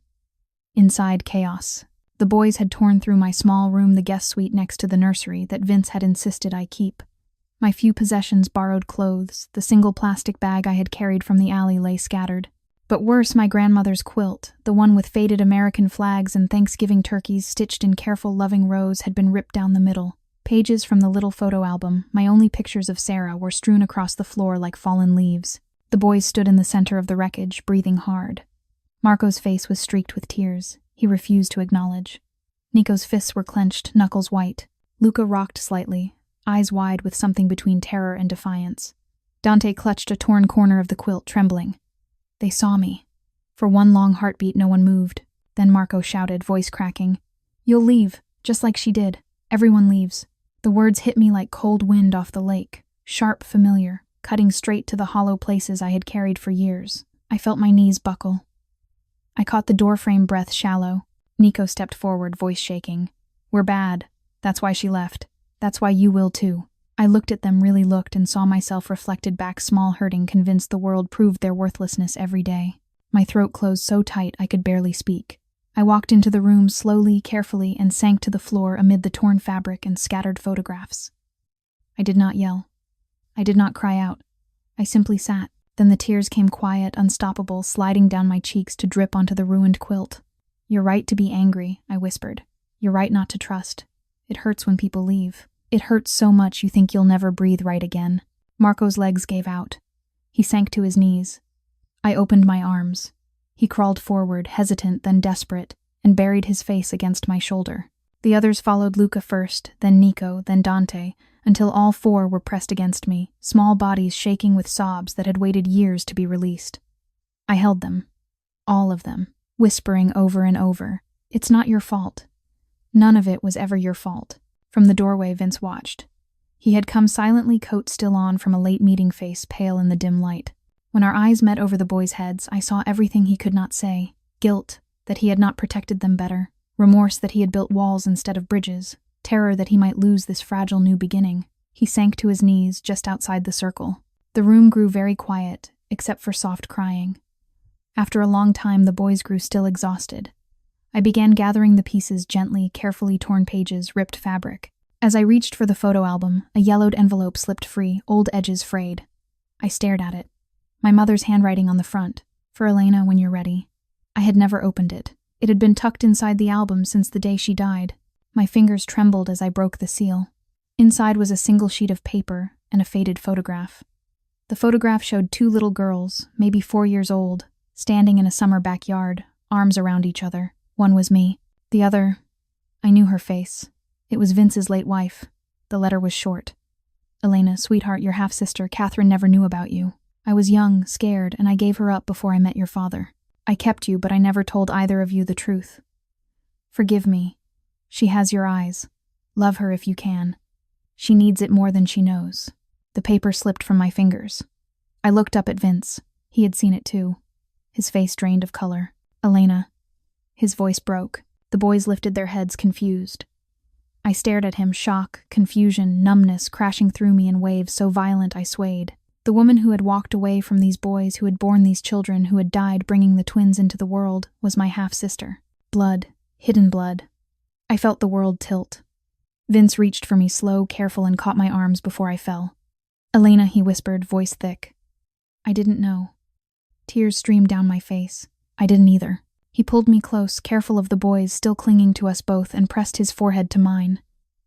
Inside, chaos. The boys had torn through my small room, the guest suite next to the nursery that Vince had insisted I keep. My few possessions, borrowed clothes, the single plastic bag I had carried from the alley lay scattered. But worse, my grandmother's quilt, the one with faded American flags and Thanksgiving turkeys stitched in careful, loving rows, had been ripped down the middle. Pages from the little photo album, my only pictures of Sarah, were strewn across the floor like fallen leaves. The boys stood in the center of the wreckage, breathing hard. Marco's face was streaked with tears. He refused to acknowledge. Nico's fists were clenched, knuckles white. Luca rocked slightly, eyes wide with something between terror and defiance. Dante clutched a torn corner of the quilt, trembling. They saw me. For one long heartbeat, no one moved. Then Marco shouted, voice cracking, "You'll leave, just like she did. Everyone leaves." The words hit me like cold wind off the lake, sharp, familiar, cutting straight to the hollow places I had carried for years. I felt my knees buckle. I caught the doorframe, breath shallow. Nico stepped forward, voice shaking. "We're bad. That's why she left. That's why you will too." I looked at them, really looked, and saw myself reflected back, small, hurting, convinced the world proved their worthlessness every day. My throat closed so tight I could barely speak. I walked into the room slowly, carefully, and sank to the floor amid the torn fabric and scattered photographs. I did not yell. I did not cry out. I simply sat. Then the tears came quiet, unstoppable, sliding down my cheeks to drip onto the ruined quilt. "You're right to be angry," I whispered. "You're right not to trust. It hurts when people leave. It hurts so much you think you'll never breathe right again." Marco's legs gave out. He sank to his knees. I opened my arms. He crawled forward, hesitant, then desperate, and buried his face against my shoulder. The others followed, Luca first, then Nico, then Dante, until all 4 were pressed against me, small bodies shaking with sobs that had waited years to be released. I held them, all of them, whispering over and over, "It's not your fault. None of it was ever your fault." From the doorway, Vince watched. He had come silently, coat still on, from a late meeting, face pale in the dim light. When our eyes met over the boys' heads, I saw everything he could not say. Guilt that he had not protected them better, remorse that he had built walls instead of bridges, terror that he might lose this fragile new beginning. He sank to his knees just outside the circle. The room grew very quiet, except for soft crying. After a long time, the boys grew still, exhausted. I began gathering the pieces gently, carefully torn pages, ripped fabric. As I reached for the photo album, a yellowed envelope slipped free, old edges frayed. I stared at it. My mother's handwriting on the front, "For Elena when you're ready." I had never opened it. It had been tucked inside the album since the day she died. My fingers trembled as I broke the seal. Inside was a single sheet of paper and a faded photograph. The photograph showed 2 little girls, maybe 4 years old, standing in a summer backyard, arms around each other. One was me. The other, I knew her face. It was Vince's late wife. The letter was short. "Elena, sweetheart, your half-sister, Catherine, never knew about you. I was young, scared, and I gave her up before I met your father. I kept you, but I never told either of you the truth. Forgive me. She has your eyes. Love her if you can. She needs it more than she knows." The paper slipped from my fingers. I looked up at Vince. He had seen it too. His face drained of color. "Elena." His voice broke. The boys lifted their heads, confused. I stared at him, shock, confusion, numbness crashing through me in waves so violent I swayed. The woman who had walked away from these boys, who had borne these children, who had died bringing the twins into the world, was my half-sister. Blood. Hidden blood. I felt the world tilt. Vince reached for me, slow, careful, and caught my arms before I fell. "Elena," he whispered, voice thick. I didn't know. Tears streamed down my face. I didn't either. He pulled me close, careful of the boys still clinging to us both, and pressed his forehead to mine.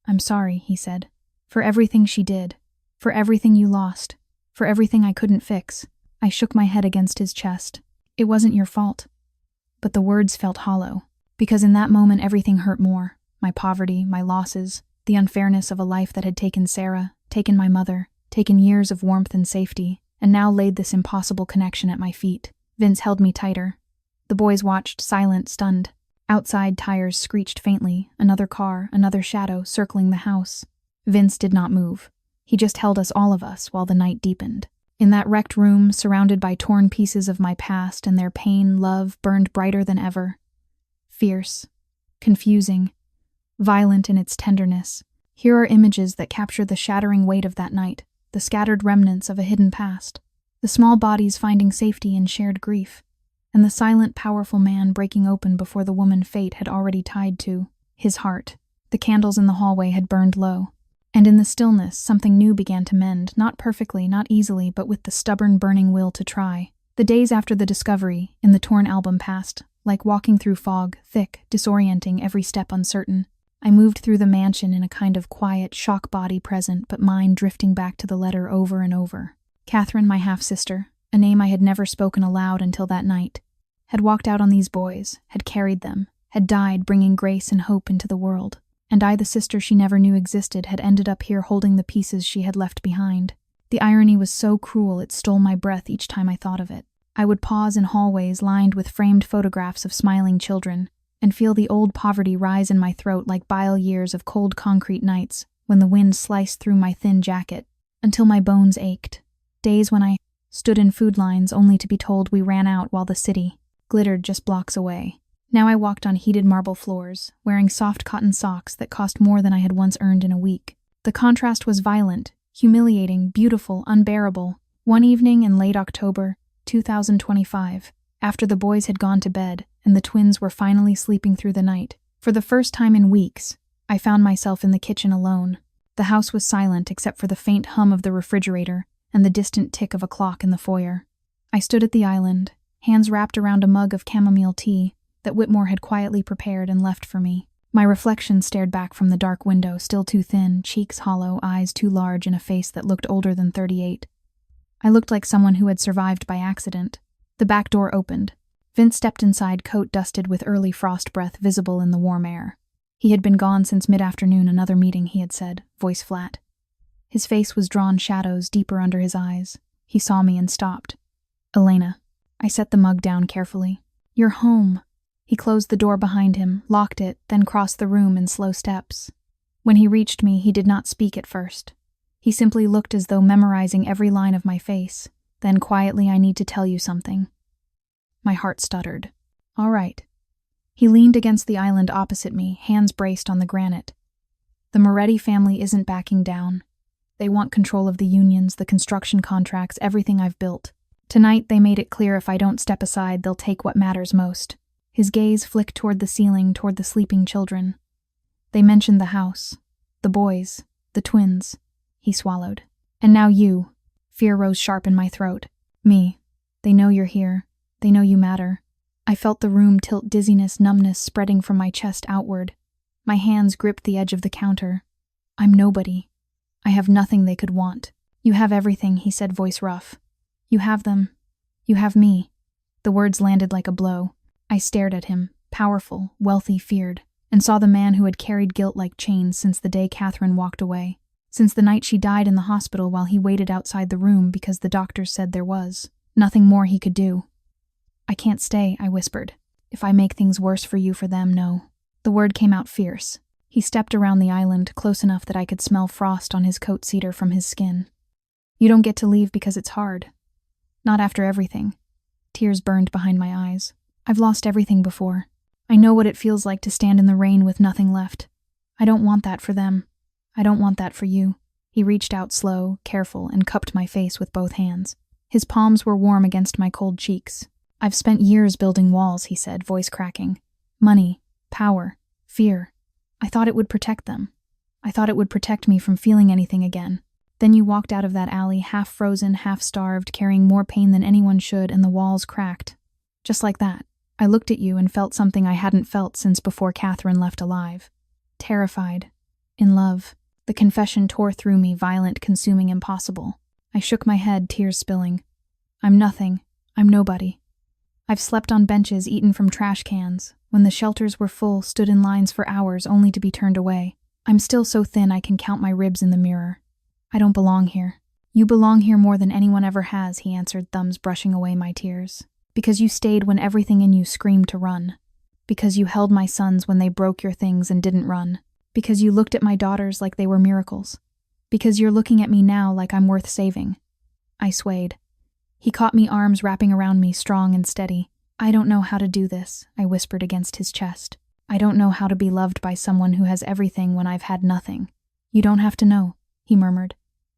"I'm sorry," he said. "For everything she did. For everything you lost. For everything I couldn't fix." I shook my head against his chest. "It wasn't your fault." But the words felt hollow, because in that moment everything hurt more. My poverty, my losses, the unfairness of a life that had taken Sarah, taken my mother, taken years of warmth and safety, and now laid this impossible connection at my feet. Vince held me tighter. The boys watched, silent, stunned. Outside, tires screeched faintly, another car, another shadow circling the house. Vince did not move. He just held us, all of us, while the night deepened. In that wrecked room, surrounded by torn pieces of my past, and their pain, love burned brighter than ever. Fierce, confusing, violent in its tenderness. Here are images that capture the shattering weight of that night, the scattered remnants of a hidden past, the small bodies finding safety in shared grief, and the silent, powerful man breaking open before the woman fate had already tied to his heart. The candles in the hallway had burned low, and in the stillness something new began to mend, not perfectly, not easily, but with the stubborn, burning will to try. The days after the discovery, in the torn album, passed, like walking through fog, thick, disorienting, every step uncertain. I moved through the mansion in a kind of quiet, shock body present, but mind drifting back to the letter over and over. Catherine, my half-sister, a name I had never spoken aloud until that night, had walked out on these boys, had carried them, had died bringing grace and hope into the world. And I, the sister she never knew existed, had ended up here holding the pieces she had left behind. The irony was so cruel it stole my breath each time I thought of it. I would pause in hallways lined with framed photographs of smiling children, and feel the old poverty rise in my throat like bile years of cold concrete nights when the wind sliced through my thin jacket, until my bones ached. Days when I stood in food lines only to be told we ran out while the city glittered just blocks away. Now I walked on heated marble floors, wearing soft cotton socks that cost more than I had once earned in a week. The contrast was violent, humiliating, beautiful, unbearable. One evening in late October, 2025, after the boys had gone to bed and the twins were finally sleeping through the night, for the first time in weeks, I found myself in the kitchen alone. The house was silent except for the faint hum of the refrigerator and the distant tick of a clock in the foyer. I stood at the island, hands wrapped around a mug of chamomile tea that Whitmore had quietly prepared and left for me. My reflection stared back from the dark window, still too thin, cheeks hollow, eyes too large in a face that looked older than 38. I looked like someone who had survived by accident. The back door opened. Vince stepped inside, coat dusted with early frost breath visible in the warm air. He had been gone since mid-afternoon, another meeting, he had said, voice flat. His face was drawn shadows deeper under his eyes. He saw me and stopped. "Elena." I set the mug down carefully. "You're home." He closed the door behind him, locked it, then crossed the room in slow steps. When he reached me, he did not speak at first. He simply looked as though memorizing every line of my face. Then quietly, "I need to tell you something." My heart stuttered. "All right." He leaned against the island opposite me, hands braced on the granite. "The Moretti family isn't backing down. They want control of the unions, the construction contracts, everything I've built. Tonight, they made it clear if I don't step aside, they'll take what matters most." His gaze flicked toward the ceiling, toward the sleeping children. "They mentioned the house, the boys, the twins." He swallowed. "And now you." Fear rose sharp in my throat. "Me. They know you're here. They know you matter." I felt the room tilt, dizziness, numbness spreading from my chest outward. My hands gripped the edge of the counter. "I'm nobody. I have nothing they could want." "You have everything," he said, voice rough. "You have them. You have me." The words landed like a blow. I stared at him, powerful, wealthy, feared, and saw the man who had carried guilt like chains since the day Catherine walked away, since the night she died in the hospital while he waited outside the room because the doctors said there was nothing more he could do. "I can't stay," I whispered. "If I make things worse for you, for them, no." The word came out fierce. He stepped around the island, close enough that I could smell frost on his coat cedar from his skin. "You don't get to leave because it's hard. Not after everything." Tears burned behind my eyes. "I've lost everything before. I know what it feels like to stand in the rain with nothing left. I don't want that for them. I don't want that for you. He reached out slow, careful, and cupped my face with both hands. His palms were warm against my cold cheeks. I've spent years building walls, he said, voice cracking. Money, power, fear. I thought it would protect them. I thought it would protect me from feeling anything again. Then you walked out of that alley, half frozen, half starved, carrying more pain than anyone should, and the walls cracked. Just like that. I looked at you and felt something I hadn't felt since before Catherine left alive. Terrified. In love. The confession tore through me, violent, consuming, impossible. I shook my head, tears spilling. I'm nothing. I'm nobody. I've slept on benches, eaten from trash cans. When the shelters were full, stood in lines for hours only to be turned away. I'm still so thin I can count my ribs in the mirror. I don't belong here. You belong here more than anyone ever has, he answered, thumbs brushing away my tears. Because you stayed when everything in you screamed to run. Because you held my sons when they broke your things and didn't run. Because you looked at my daughters like they were miracles. Because you're looking at me now like I'm worth saving. I swayed. He caught me, arms wrapping around me, strong and steady. I don't know how to do this, I whispered against his chest. I don't know how to be loved by someone who has everything when I've had nothing. You don't have to know, he murmured.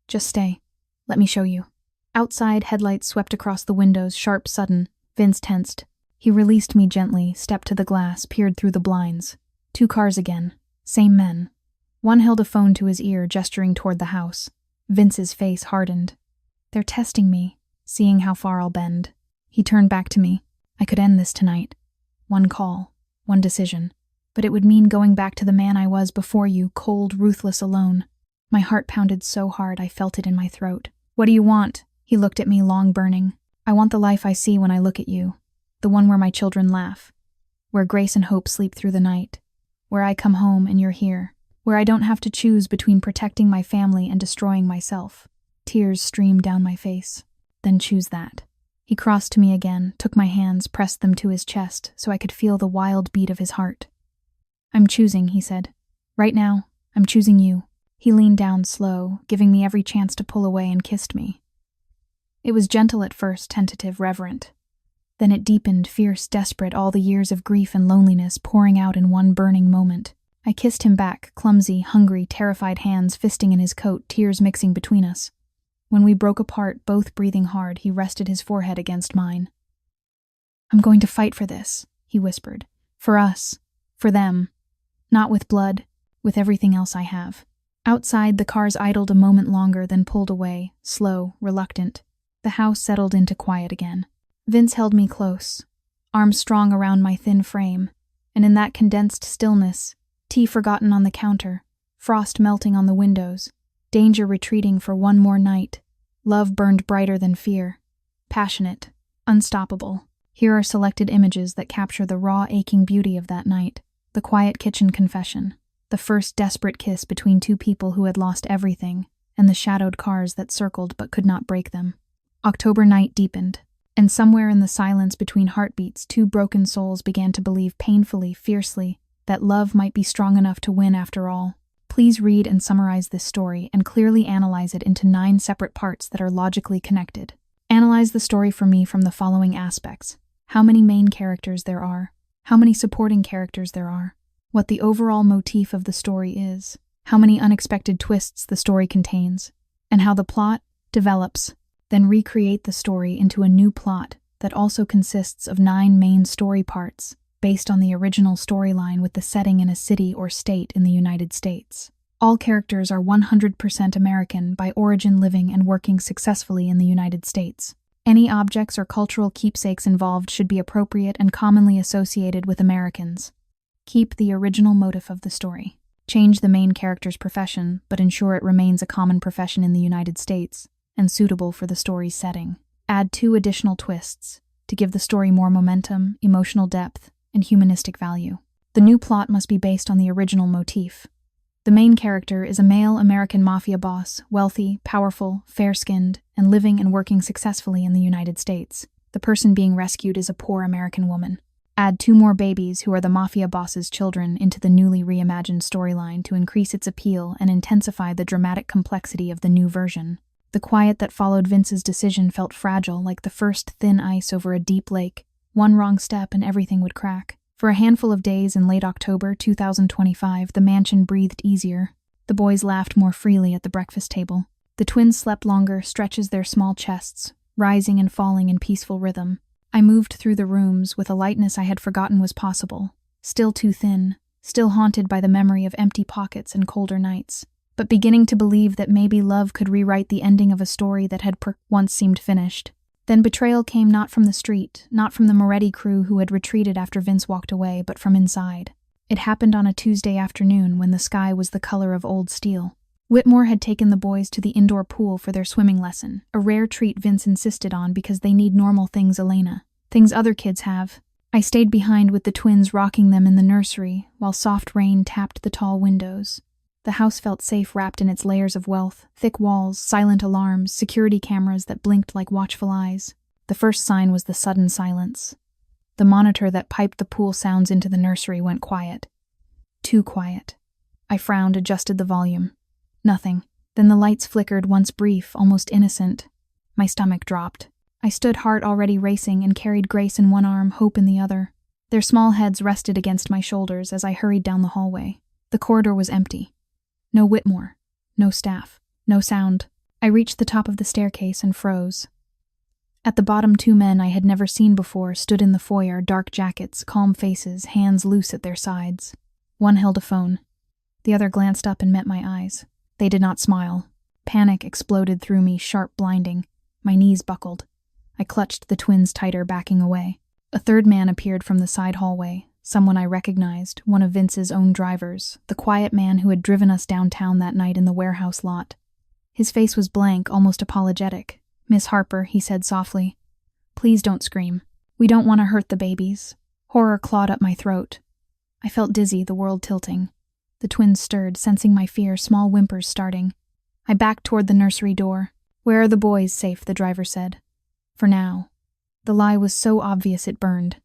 Just stay. Let me show you. Outside, headlights swept across the windows, sharp, sudden. Vince tensed. He released me gently, stepped to the glass, peered through the blinds. 2 cars again. Same men. One held a phone to his ear, gesturing toward the house. Vince's face hardened. They're testing me, seeing how far I'll bend. He turned back to me. I could end this tonight. 1 call, 1 decision. But it would mean going back to the man I was before you, cold, ruthless, alone. My heart pounded so hard I felt it in my throat. What do you want? He looked at me, long burning. I want the life I see when I look at you. The one where my children laugh. Where grace and hope sleep through the night. Where I come home and you're here. Where I don't have to choose between protecting my family and destroying myself. Tears streamed down my face. Then choose that. He crossed to me again, took my hands, pressed them to his chest so I could feel the wild beat of his heart. I'm choosing, he said. Right now, I'm choosing you. He leaned down slow, giving me every chance to pull away, and kissed me. It was gentle at first, tentative, reverent. Then it deepened, fierce, desperate, all the years of grief and loneliness pouring out in one burning moment. I kissed him back, clumsy, hungry, terrified hands fisting in his coat, tears mixing between us. When we broke apart, both breathing hard, he rested his forehead against mine. I'm going to fight for this, he whispered. For us. For them. Not with blood, with everything else I have. Outside, the cars idled a moment longer, then pulled away, slow, reluctant. The house settled into quiet again. Vince held me close, arms strong around my thin frame, and in that condensed stillness, tea forgotten on the counter, frost melting on the windows, danger retreating for one more night, love burned brighter than fear, passionate, unstoppable. Here are selected images that capture the raw, aching beauty of that night. The quiet kitchen confession, the first desperate kiss between 2 people who had lost everything, and the shadowed cars that circled but could not break them. October night deepened, and somewhere in the silence between heartbeats, 2 broken souls began to believe painfully, fiercely, that love might be strong enough to win after all. Please read and summarize this story and clearly analyze it into 9 separate parts that are logically connected. Analyze the story for me from the following aspects: how many main characters there are, how many supporting characters there are, what the overall motif of the story is, how many unexpected twists the story contains, and how the plot develops. Then recreate the story into a new plot that also consists of 9 main story parts, based on the original storyline with the setting in a city or state in the United States. All characters are 100% American, by origin living and working successfully in the United States. Any objects or cultural keepsakes involved should be appropriate and commonly associated with Americans. Keep the original motif of the story. Change the main character's profession, but ensure it remains a common profession in the United States and suitable for the story's setting. Add 2 additional twists to give the story more momentum, emotional depth, and humanistic value. The new plot must be based on the original motif. The main character is a male American mafia boss, wealthy, powerful, fair-skinned, and living and working successfully in the United States. The person being rescued is a poor American woman. Add 2 more babies who are the mafia boss's children into the newly reimagined storyline to increase its appeal and intensify the dramatic complexity of the new version. The quiet that followed Vince's decision felt fragile, like the first thin ice over a deep lake. One wrong step and everything would crack. For a handful of days in late October 2025, the mansion breathed easier. The boys laughed more freely at the breakfast table. The twins slept longer, stretches their small chests, rising and falling in peaceful rhythm. I moved through the rooms with a lightness I had forgotten was possible. Still too thin, still haunted by the memory of empty pockets and colder nights, but beginning to believe that maybe love could rewrite the ending of a story that had once seemed finished. Then betrayal came not from the street, not from the Moretti crew who had retreated after Vince walked away, but from inside. It happened on a Tuesday afternoon when the sky was the color of old steel. Whitmore had taken the boys to the indoor pool for their swimming lesson, a rare treat Vince insisted on because they need normal things, Elena. Things other kids have. I stayed behind with the twins, rocking them in the nursery, while soft rain tapped the tall windows. The house felt safe, wrapped in its layers of wealth, thick walls, silent alarms, security cameras that blinked like watchful eyes. The first sign was the sudden silence. The monitor that piped the pool sounds into the nursery went quiet. Too quiet. I frowned, adjusted the volume. Nothing. Then the lights flickered, once brief, almost innocent. My stomach dropped. I stood, heart already racing, and carried Grace in one arm, Hope in the other. Their small heads rested against my shoulders as I hurried down the hallway. The corridor was empty. No Whitmore. No staff. No sound. I reached the top of the staircase and froze. At the bottom, two men I had never seen before stood in the foyer, dark jackets, calm faces, hands loose at their sides. One held a phone. The other glanced up and met my eyes. They did not smile. Panic exploded through me, sharp, blinding. My knees buckled. I clutched the twins tighter, backing away. A third man appeared from the side hallway, someone I recognized, one of Vince's own drivers, the quiet man who had driven us downtown that night in the warehouse lot. His face was blank, almost apologetic. "Miss Harper," he said softly, "please don't scream. We don't want to hurt the babies." Horror clawed up my throat. I felt dizzy, the world tilting. The twins stirred, sensing my fear, small whimpers starting. I backed toward the nursery door. "Where are the boys?" "Safe," the driver said. "For now." The lie was so obvious it burned.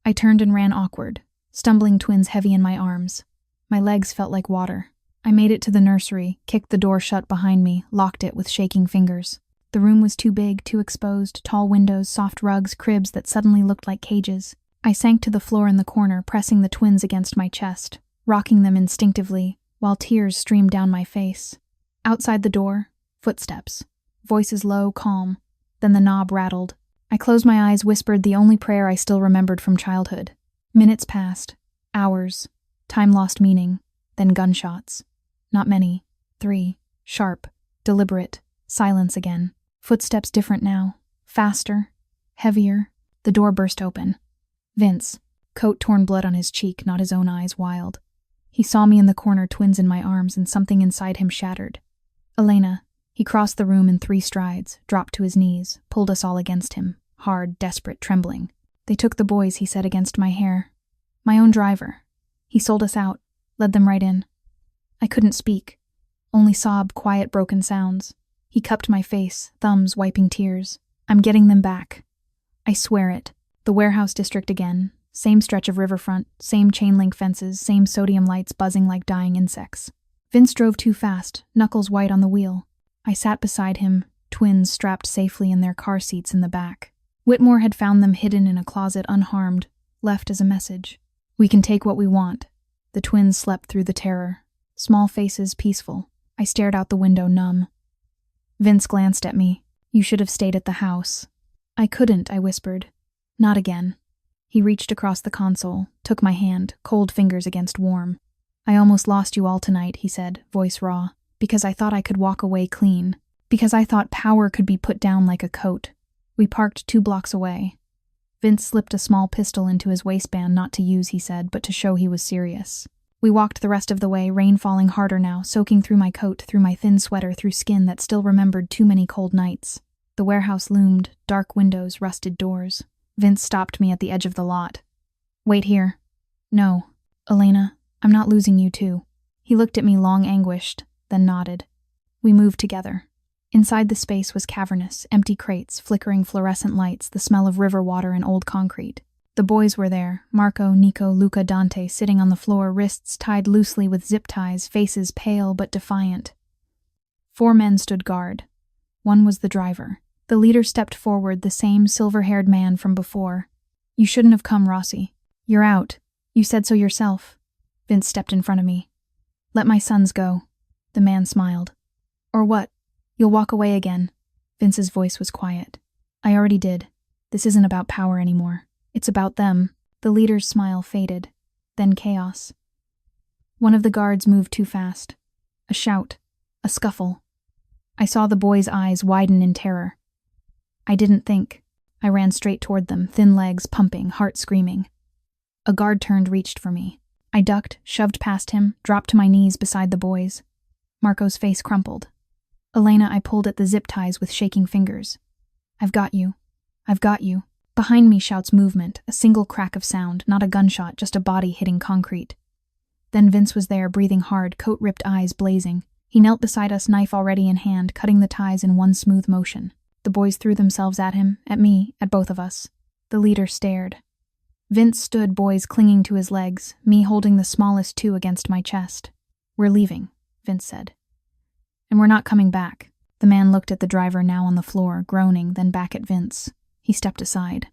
I turned and ran awkward, stumbling twins heavy in my arms. My legs felt like water. I made it to the nursery, kicked the door shut behind me, locked it with shaking fingers. The room was too big, too exposed, tall windows, soft rugs, cribs that suddenly looked like cages. I sank to the floor in the corner, pressing the twins against my chest, rocking them instinctively, while tears streamed down my face. Outside the door, footsteps. Voices low, calm. Then the knob rattled. I closed my eyes, whispered the only prayer I still remembered from childhood. Minutes passed. Hours. Time lost meaning. Then gunshots. Not many. 3. Sharp. Deliberate. Silence again. Footsteps different now. Faster. Heavier. The door burst open. Vince. Coat torn, blood on his cheek, not his own eyes wild. He saw me in the corner, twins in my arms, and something inside him shattered. "Elena." He crossed the room in 3 strides, dropped to his knees, pulled us all against him, hard, desperate, trembling. "They took the boys," he said against my hair. "My own driver. He sold us out, led them right in." I couldn't speak, only sob, quiet, broken sounds. He cupped my face, thumbs wiping tears. "I'm getting them back. I swear it." The warehouse district again. Same stretch of riverfront, same chain-link fences, same sodium lights buzzing like dying insects. Vince drove too fast, knuckles white on the wheel. I sat beside him, twins strapped safely in their car seats in the back. Whitmore had found them hidden in a closet unharmed, left as a message. "We can take what we want." The twins slept through the terror. Small faces, peaceful. I stared out the window, numb. Vince glanced at me. "You should have stayed at the house." "I couldn't," I whispered. "Not again." He reached across the console, took my hand, cold fingers against warm. "I almost lost you all tonight," he said, voice raw, "because I thought I could walk away clean. Because I thought power could be put down like a coat." We parked 2 blocks away. Vince slipped a small pistol into his waistband, not to use, he said, but to show he was serious. We walked the rest of the way, rain falling harder now, soaking through my coat, through my thin sweater, through skin that still remembered too many cold nights. The warehouse loomed, dark windows, rusted doors. Vince stopped me at the edge of the lot. "Wait here." "No. Elena, I'm not losing you too." He looked at me long, anguished, then nodded. We moved together. Inside the space was cavernous, empty crates, flickering fluorescent lights, the smell of river water and old concrete. The boys were there, Marco, Nico, Luca, Dante, sitting on the floor, wrists tied loosely with zip ties, faces pale but defiant. 4 men stood guard. One was the driver. The leader stepped forward, the same silver-haired man from before. "You shouldn't have come, Rossi. You're out." You said so yourself. Vince stepped in front of me. Let my sons go. The man smiled. Or what? You'll walk away again. Vince's voice was quiet. I already did. This isn't about power anymore. It's about them. The leader's smile faded. Then chaos. One of the guards moved too fast. A shout. A scuffle. I saw the boy's eyes widen in terror. I didn't think. I ran straight toward them, thin legs pumping, heart screaming. A guard turned, reached for me. I ducked, shoved past him, dropped to my knees beside the boys. Marco's face crumpled. Elena, I pulled at the zip ties with shaking fingers. I've got you. I've got you. Behind me shouts movement, a single crack of sound, not a gunshot, just a body hitting concrete. Then Vince was there, breathing hard, coat-ripped eyes blazing. He knelt beside us, knife already in hand, cutting the ties in one smooth motion. The boys threw themselves at him, at me, at both of us. The leader stared. Vince stood, boys clinging to his legs, me holding the smallest two against my chest. We're leaving, Vince said. And we're not coming back. The man looked at the driver now on the floor, groaning, then back at Vince. He stepped aside.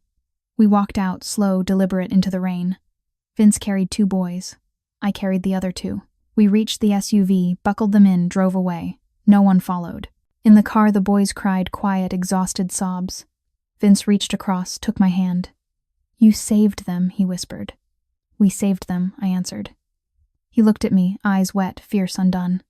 We walked out, slow, deliberate, into the rain. Vince carried 2 boys. I carried the other 2. We reached the SUV, buckled them in, drove away. No one followed. In the car, the boys cried quiet, exhausted sobs. Vince reached across, took my hand. You saved them, he whispered. We saved them, I answered. He looked at me, eyes wet, fierce, undone.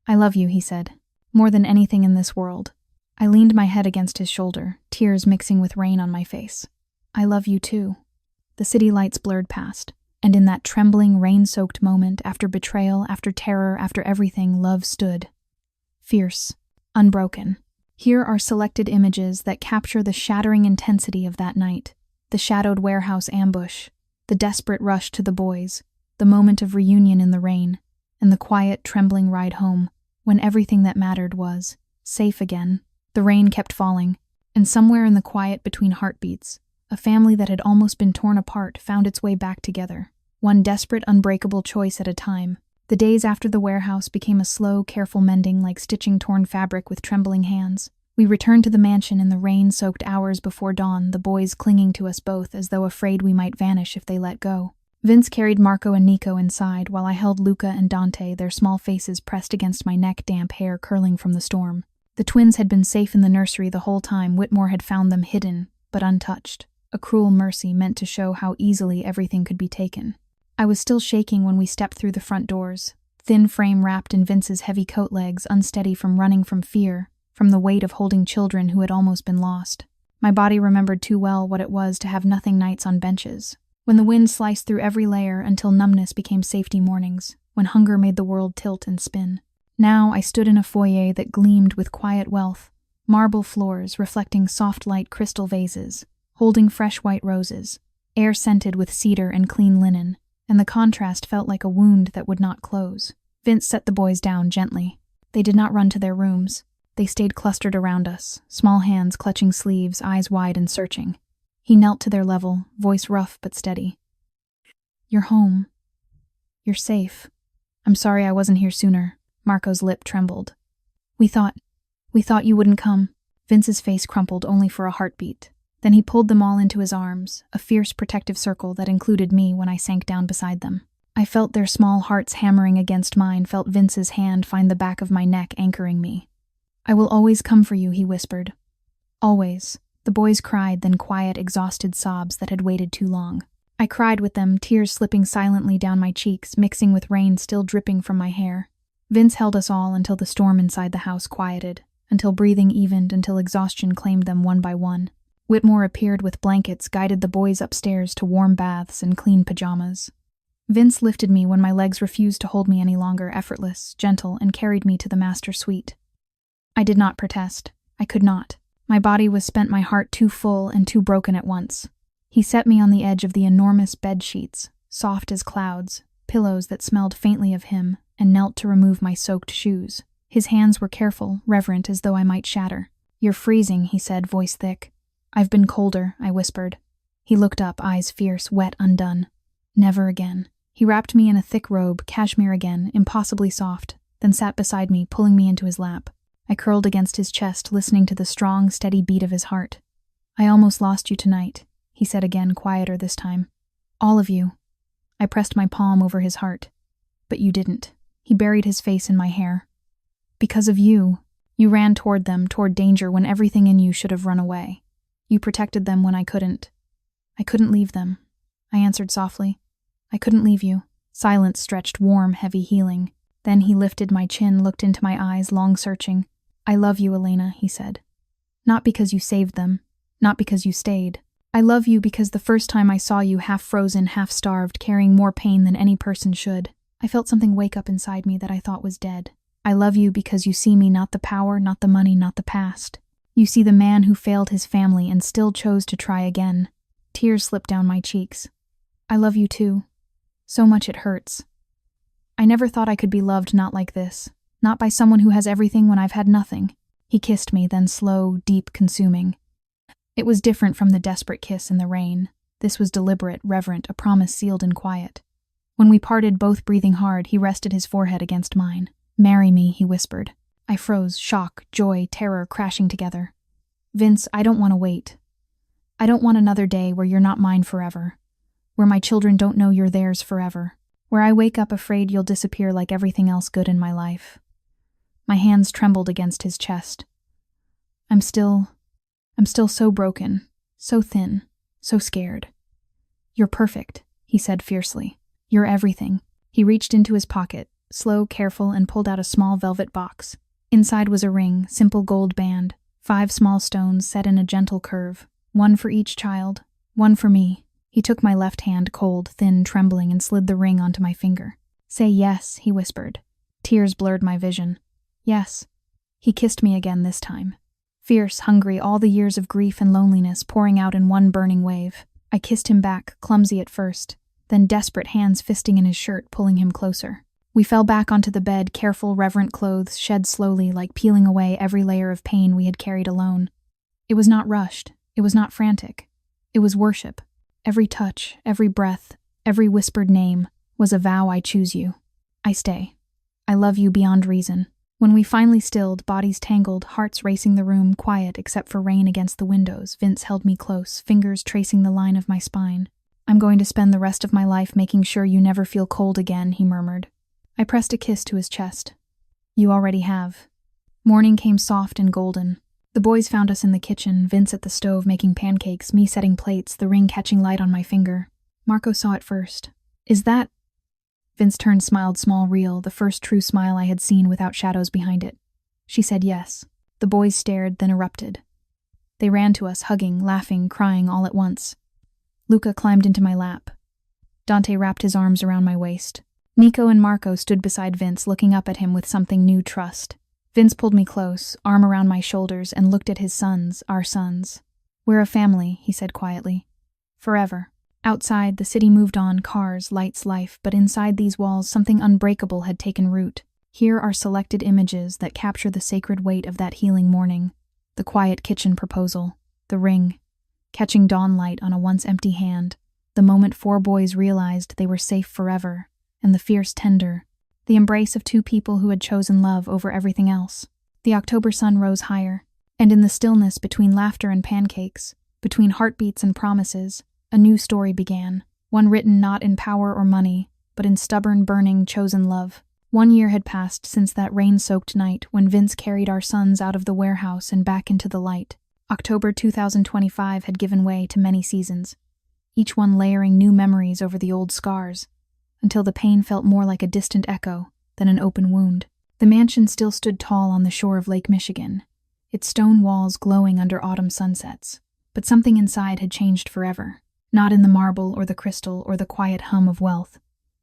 I love you, he said, more than anything in this world. I leaned my head against his shoulder, tears mixing with rain on my face. I love you too. The city lights blurred past, and in that trembling, rain-soaked moment, after betrayal, after terror, after everything, love stood. Fierce, unbroken. Here are selected images that capture the shattering intensity of that night. The shadowed warehouse ambush, the desperate rush to the boys, the moment of reunion in the rain, and the quiet, trembling ride home, when everything that mattered was safe again. The rain kept falling, and somewhere in the quiet between heartbeats, a family that had almost been torn apart found its way back together, one desperate, unbreakable choice at a time. The days after the warehouse became a slow, careful mending, like stitching torn fabric with trembling hands. We returned to the mansion in the rain-soaked hours before dawn, the boys clinging to us both as though afraid we might vanish if they let go. Vince carried Marco and Nico inside, while I held Luca and Dante, their small faces pressed against my neck, damp hair curling from the storm. The twins had been safe in the nursery the whole time. Whitmore had found them hidden, but untouched. A cruel mercy meant to show how easily everything could be taken. I was still shaking when we stepped through the front doors, thin frame wrapped in Vince's heavy coat legs, unsteady from running from fear, from the weight of holding children who had almost been lost. My body remembered too well what it was to have nothing nights on benches, when the wind sliced through every layer until numbness became safety mornings, when hunger made the world tilt and spin. Now I stood in a foyer that gleamed with quiet wealth, marble floors reflecting soft light crystal vases, holding fresh white roses, air scented with cedar and clean linen, and the contrast felt like a wound that would not close. Vince set the boys down gently. They did not run to their rooms. They stayed clustered around us, small hands clutching sleeves, eyes wide and searching. He knelt to their level, voice rough but steady. You're home. You're safe. I'm sorry I wasn't here sooner. Marco's lip trembled. We thought you wouldn't come. Vince's face crumpled only for a heartbeat. Then he pulled them all into his arms, a fierce protective circle that included me when I sank down beside them. I felt their small hearts hammering against mine, felt Vince's hand find the back of my neck, anchoring me. I will always come for you, he whispered. Always. The boys cried, then quiet, exhausted sobs that had waited too long. I cried with them, tears slipping silently down my cheeks, mixing with rain still dripping from my hair. Vince held us all until the storm inside the house quieted, until breathing evened, until exhaustion claimed them one by one. Whitmore appeared with blankets, guided the boys upstairs to warm baths and clean pajamas. Vince lifted me when my legs refused to hold me any longer, effortless, gentle, and carried me to the master suite. I did not protest. I could not. My body was spent, my heart too full and too broken at once. He set me on the edge of the enormous bed sheets, soft as clouds, pillows that smelled faintly of him, and knelt to remove my soaked shoes. His hands were careful, reverent, as though I might shatter. You're freezing, he said, voice thick. I've been colder, I whispered. He looked up, eyes fierce, wet, undone. Never again. He wrapped me in a thick robe, cashmere again, impossibly soft, then sat beside me, pulling me into his lap. I curled against his chest, listening to the strong, steady beat of his heart. I almost lost you tonight, he said again, quieter this time. All of you. I pressed my palm over his heart. But you didn't. He buried his face in my hair. Because of you. You ran toward them, toward danger when everything in you should have run away. You protected them when I couldn't. I couldn't leave them. I answered softly. I couldn't leave you. Silence stretched warm, heavy healing. Then he lifted my chin, looked into my eyes, long searching. I love you, Elena, he said. Not because you saved them. Not because you stayed. I love you because the first time I saw you half frozen, half starved, carrying more pain than any person should, I felt something wake up inside me that I thought was dead. I love you because you see me not the power, not the money, not the past. You see the man who failed his family and still chose to try again. Tears slipped down my cheeks. I love you too. So much it hurts. I never thought I could be loved not like this. Not by someone who has everything when I've had nothing. He kissed me, then slow, deep, consuming. It was different from the desperate kiss in the rain. This was deliberate, reverent, a promise sealed in quiet. When we parted, both breathing hard, he rested his forehead against mine. Marry me, he whispered. I froze, shock, joy, terror crashing together. Vince, I don't want to wait. I don't want another day where you're not mine forever. Where my children don't know you're theirs forever. Where I wake up afraid you'll disappear like everything else good in my life. My hands trembled against his chest. I'm still so broken, so thin, so scared. You're perfect, he said fiercely. You're everything. He reached into his pocket, slow, careful, and pulled out a small velvet box. Inside was a ring, simple gold band, 5 small stones set in a gentle curve, 1 for each child, 1 for me. He took my left hand, cold, thin, trembling, and slid the ring onto my finger. Say yes, he whispered. Tears blurred my vision. Yes. He kissed me again this time. Fierce, hungry, all the years of grief and loneliness pouring out in one burning wave. I kissed him back, clumsy at first, then desperate hands fisting in his shirt, pulling him closer. We fell back onto the bed, careful, reverent clothes shed slowly, like peeling away every layer of pain we had carried alone. It was not rushed. It was not frantic. It was worship. Every touch, every breath, every whispered name was a vow. I choose you. I stay. I love you beyond reason. When we finally stilled, bodies tangled, hearts racing the room, quiet except for rain against the windows, Vince held me close, fingers tracing the line of my spine. I'm going to spend the rest of my life making sure you never feel cold again, he murmured. I pressed a kiss to his chest. You already have. Morning came soft and golden. The boys found us in the kitchen, Vince at the stove making pancakes, me setting plates, the ring catching light on my finger. Marco saw it first. Is that... Vince turned, smiled small, real, the first true smile I had seen without shadows behind it. She said yes. The boys stared, then erupted. They ran to us, hugging, laughing, crying all at once. Luca climbed into my lap. Dante wrapped his arms around my waist. Nico and Marco stood beside Vince, looking up at him with something new trust. Vince pulled me close, arm around my shoulders, and looked at his sons, our sons. We're a family, he said quietly. Forever. Outside, the city moved on, cars, lights, life, but inside these walls something unbreakable had taken root. Here are selected images that capture the sacred weight of that healing morning. The quiet kitchen proposal. The ring. Catching dawn light on a once empty hand. The moment 4 boys realized they were safe forever. And the fierce tender. The embrace of 2 people who had chosen love over everything else. The October sun rose higher. And in the stillness between laughter and pancakes, between heartbeats and promises, a new story began, one written not in power or money, but in stubborn, burning, chosen love. 1 year had passed since that rain-soaked night when Vince carried our sons out of the warehouse and back into the light. October 2025 had given way to many seasons, each one layering new memories over the old scars, until the pain felt more like a distant echo than an open wound. The mansion still stood tall on the shore of Lake Michigan, its stone walls glowing under autumn sunsets, but something inside had changed forever. Not in the marble or the crystal or the quiet hum of wealth,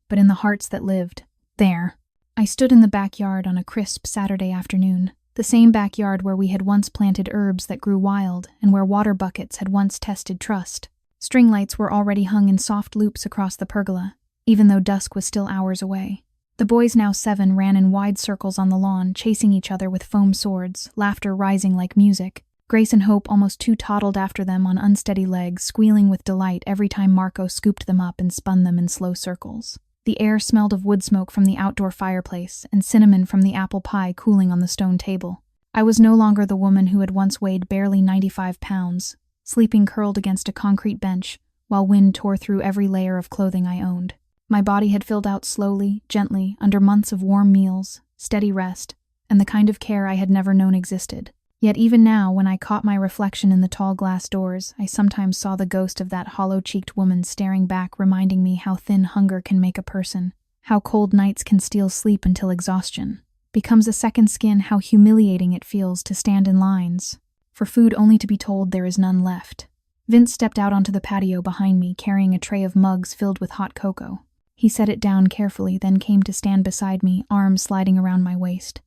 but in the hearts that lived there. I stood in the backyard on a crisp Saturday afternoon, the same backyard where we had once planted herbs that grew wild and where water buckets had once tested trust. String lights were already hung in soft loops across the pergola, even though dusk was still hours away. The boys, now 7, ran in wide circles on the lawn, chasing each other with foam swords, laughter rising like music. Grace and Hope almost too toddled after them on unsteady legs, squealing with delight every time Marco scooped them up and spun them in slow circles. The air smelled of wood smoke from the outdoor fireplace and cinnamon from the apple pie cooling on the stone table. I was no longer the woman who had once weighed barely 95 pounds, sleeping curled against a concrete bench while wind tore through every layer of clothing I owned. My body had filled out slowly, gently, under months of warm meals, steady rest, and the kind of care I had never known existed. Yet even now, when I caught my reflection in the tall glass doors, I sometimes saw the ghost of that hollow-cheeked woman staring back, reminding me how thin hunger can make a person, how cold nights can steal sleep until exhaustion becomes a second skin, how humiliating it feels to stand in lines for food only to be told there is none left. Vince stepped out onto the patio behind me, carrying a tray of mugs filled with hot cocoa. He set it down carefully, then came to stand beside me, arms sliding around my waist.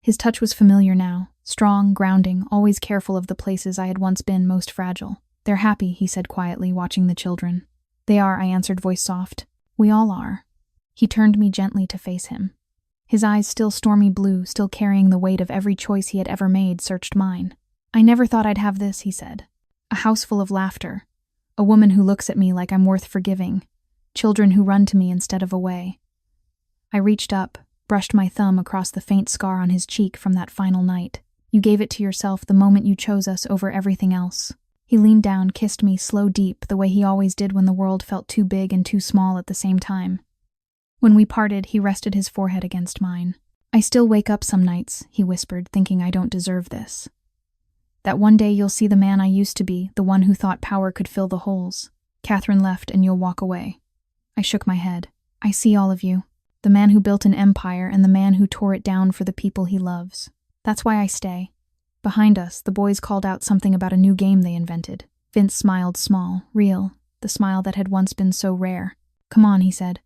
His touch was familiar now, strong, grounding, always careful of the places I had once been most fragile. "They're happy," he said quietly, watching the children. "They are," I answered, voice soft. "We all are." He turned me gently to face him. His eyes, still stormy blue, still carrying the weight of every choice he had ever made, searched mine. "I never thought I'd have this," he said. "A house full of laughter. A woman who looks at me like I'm worth forgiving. Children who run to me instead of away." I reached up, brushed my thumb across the faint scar on his cheek from that final night. "You gave it to yourself the moment you chose us over everything else." He leaned down, kissed me, slow, deep, the way he always did when the world felt too big and too small at the same time. When we parted, he rested his forehead against mine. "I still wake up some nights," he whispered, "thinking I don't deserve this. That one day you'll see the man I used to be, the one who thought power could fill the holes. Catherine left and you'll walk away." I shook my head. "I see all of you. The man who built an empire and the man who tore it down for the people he loves. That's why I stay." Behind us, the boys called out something about a new game they invented. Vince smiled, small, real, the smile that had once been so rare. "Come on," he said.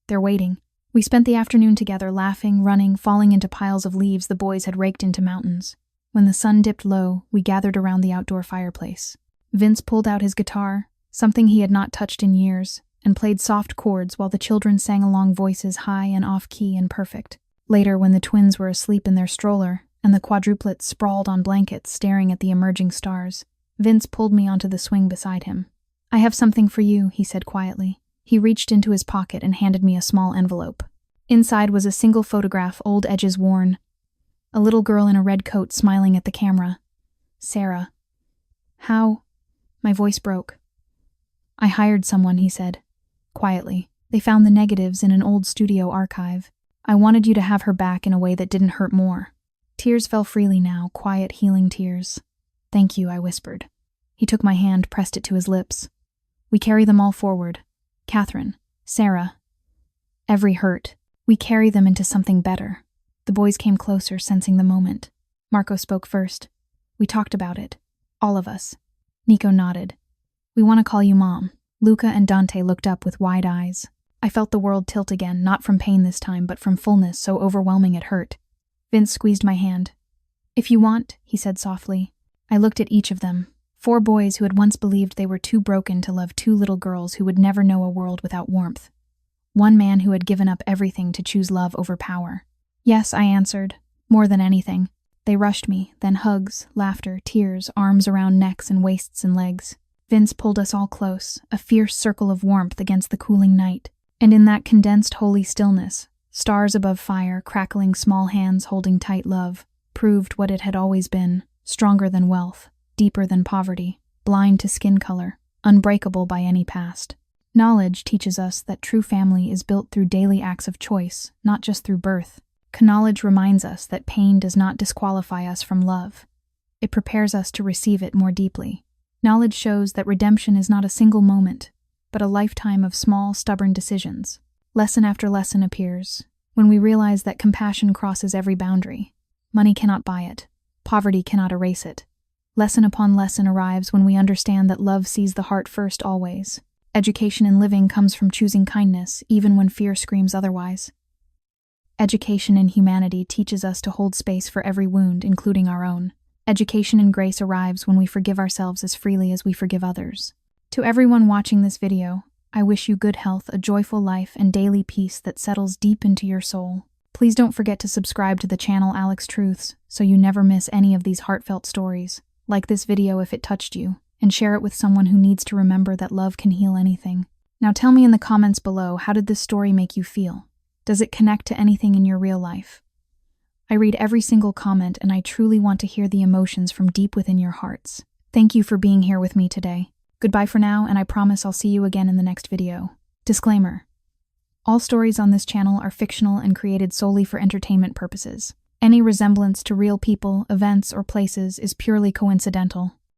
"They're waiting." We spent the afternoon together, laughing, running, falling into piles of leaves the boys had raked into mountains. When the sun dipped low, we gathered around the outdoor fireplace. Vince pulled out his guitar, something he had not touched in years, and played soft chords while the children sang along, voices high and off-key and perfect. Later, when the twins were asleep in their stroller and the quadruplets sprawled on blankets staring at the emerging stars, Vince pulled me onto the swing beside him. "I have something for you," he said quietly. He reached into his pocket and handed me a small envelope. Inside was a single photograph, old edges worn. A little girl in a red coat smiling at the camera. "Sarah." "How?" My voice broke. "I hired someone," he said, quietly. "They found the negatives in an old studio archive. I wanted you to have her back in a way that didn't hurt more." Tears fell freely now, quiet, healing tears. "Thank you," I whispered. He took my hand, pressed it to his lips. "We carry them all forward. Catherine, Sarah, every hurt. We carry them into something better." The boys came closer, sensing the moment. Marco spoke first. "We talked about it. All of us." Nico nodded. "We want to call you Mom." Luca and Dante looked up with wide eyes. I felt the world tilt again, not from pain this time, but from fullness so overwhelming it hurt. Vince squeezed my hand. "If you want," he said softly. I looked at each of them. 4 boys who had once believed they were too broken to love 2 little girls who would never know a world without warmth. 1 man who had given up everything to choose love over power. "Yes," I answered. "More than anything." They rushed me, then hugs, laughter, tears, arms around necks and waists and legs. Vince pulled us all close, a fierce circle of warmth against the cooling night. And in that condensed holy stillness, stars above fire, crackling small hands holding tight love, proved what it had always been, stronger than wealth, deeper than poverty, blind to skin color, unbreakable by any past. Knowledge teaches us that true family is built through daily acts of choice, not just through birth. Knowledge reminds us that pain does not disqualify us from love. It prepares us to receive it more deeply. Knowledge shows that redemption is not a single moment, but a lifetime of small, stubborn decisions. Lesson after lesson appears, when we realize that compassion crosses every boundary. Money cannot buy it. Poverty cannot erase it. Lesson upon lesson arrives when we understand that love sees the heart first always. Education in living comes from choosing kindness, even when fear screams otherwise. Education in humanity teaches us to hold space for every wound, including our own. Education in grace arrives when we forgive ourselves as freely as we forgive others. To everyone watching this video, I wish you good health, a joyful life, and daily peace that settles deep into your soul. Please don't forget to subscribe to the channel Alex Truths so you never miss any of these heartfelt stories. Like this video if it touched you, and share it with someone who needs to remember that love can heal anything. Now tell me in the comments below, how did this story make you feel? Does it connect to anything in your real life? I read every single comment and I truly want to hear the emotions from deep within your hearts. Thank you for being here with me today. Goodbye for now, and I promise I'll see you again in the next video. Disclaimer: All stories on this channel are fictional and created solely for entertainment purposes. Any resemblance to real people, events, or places is purely coincidental.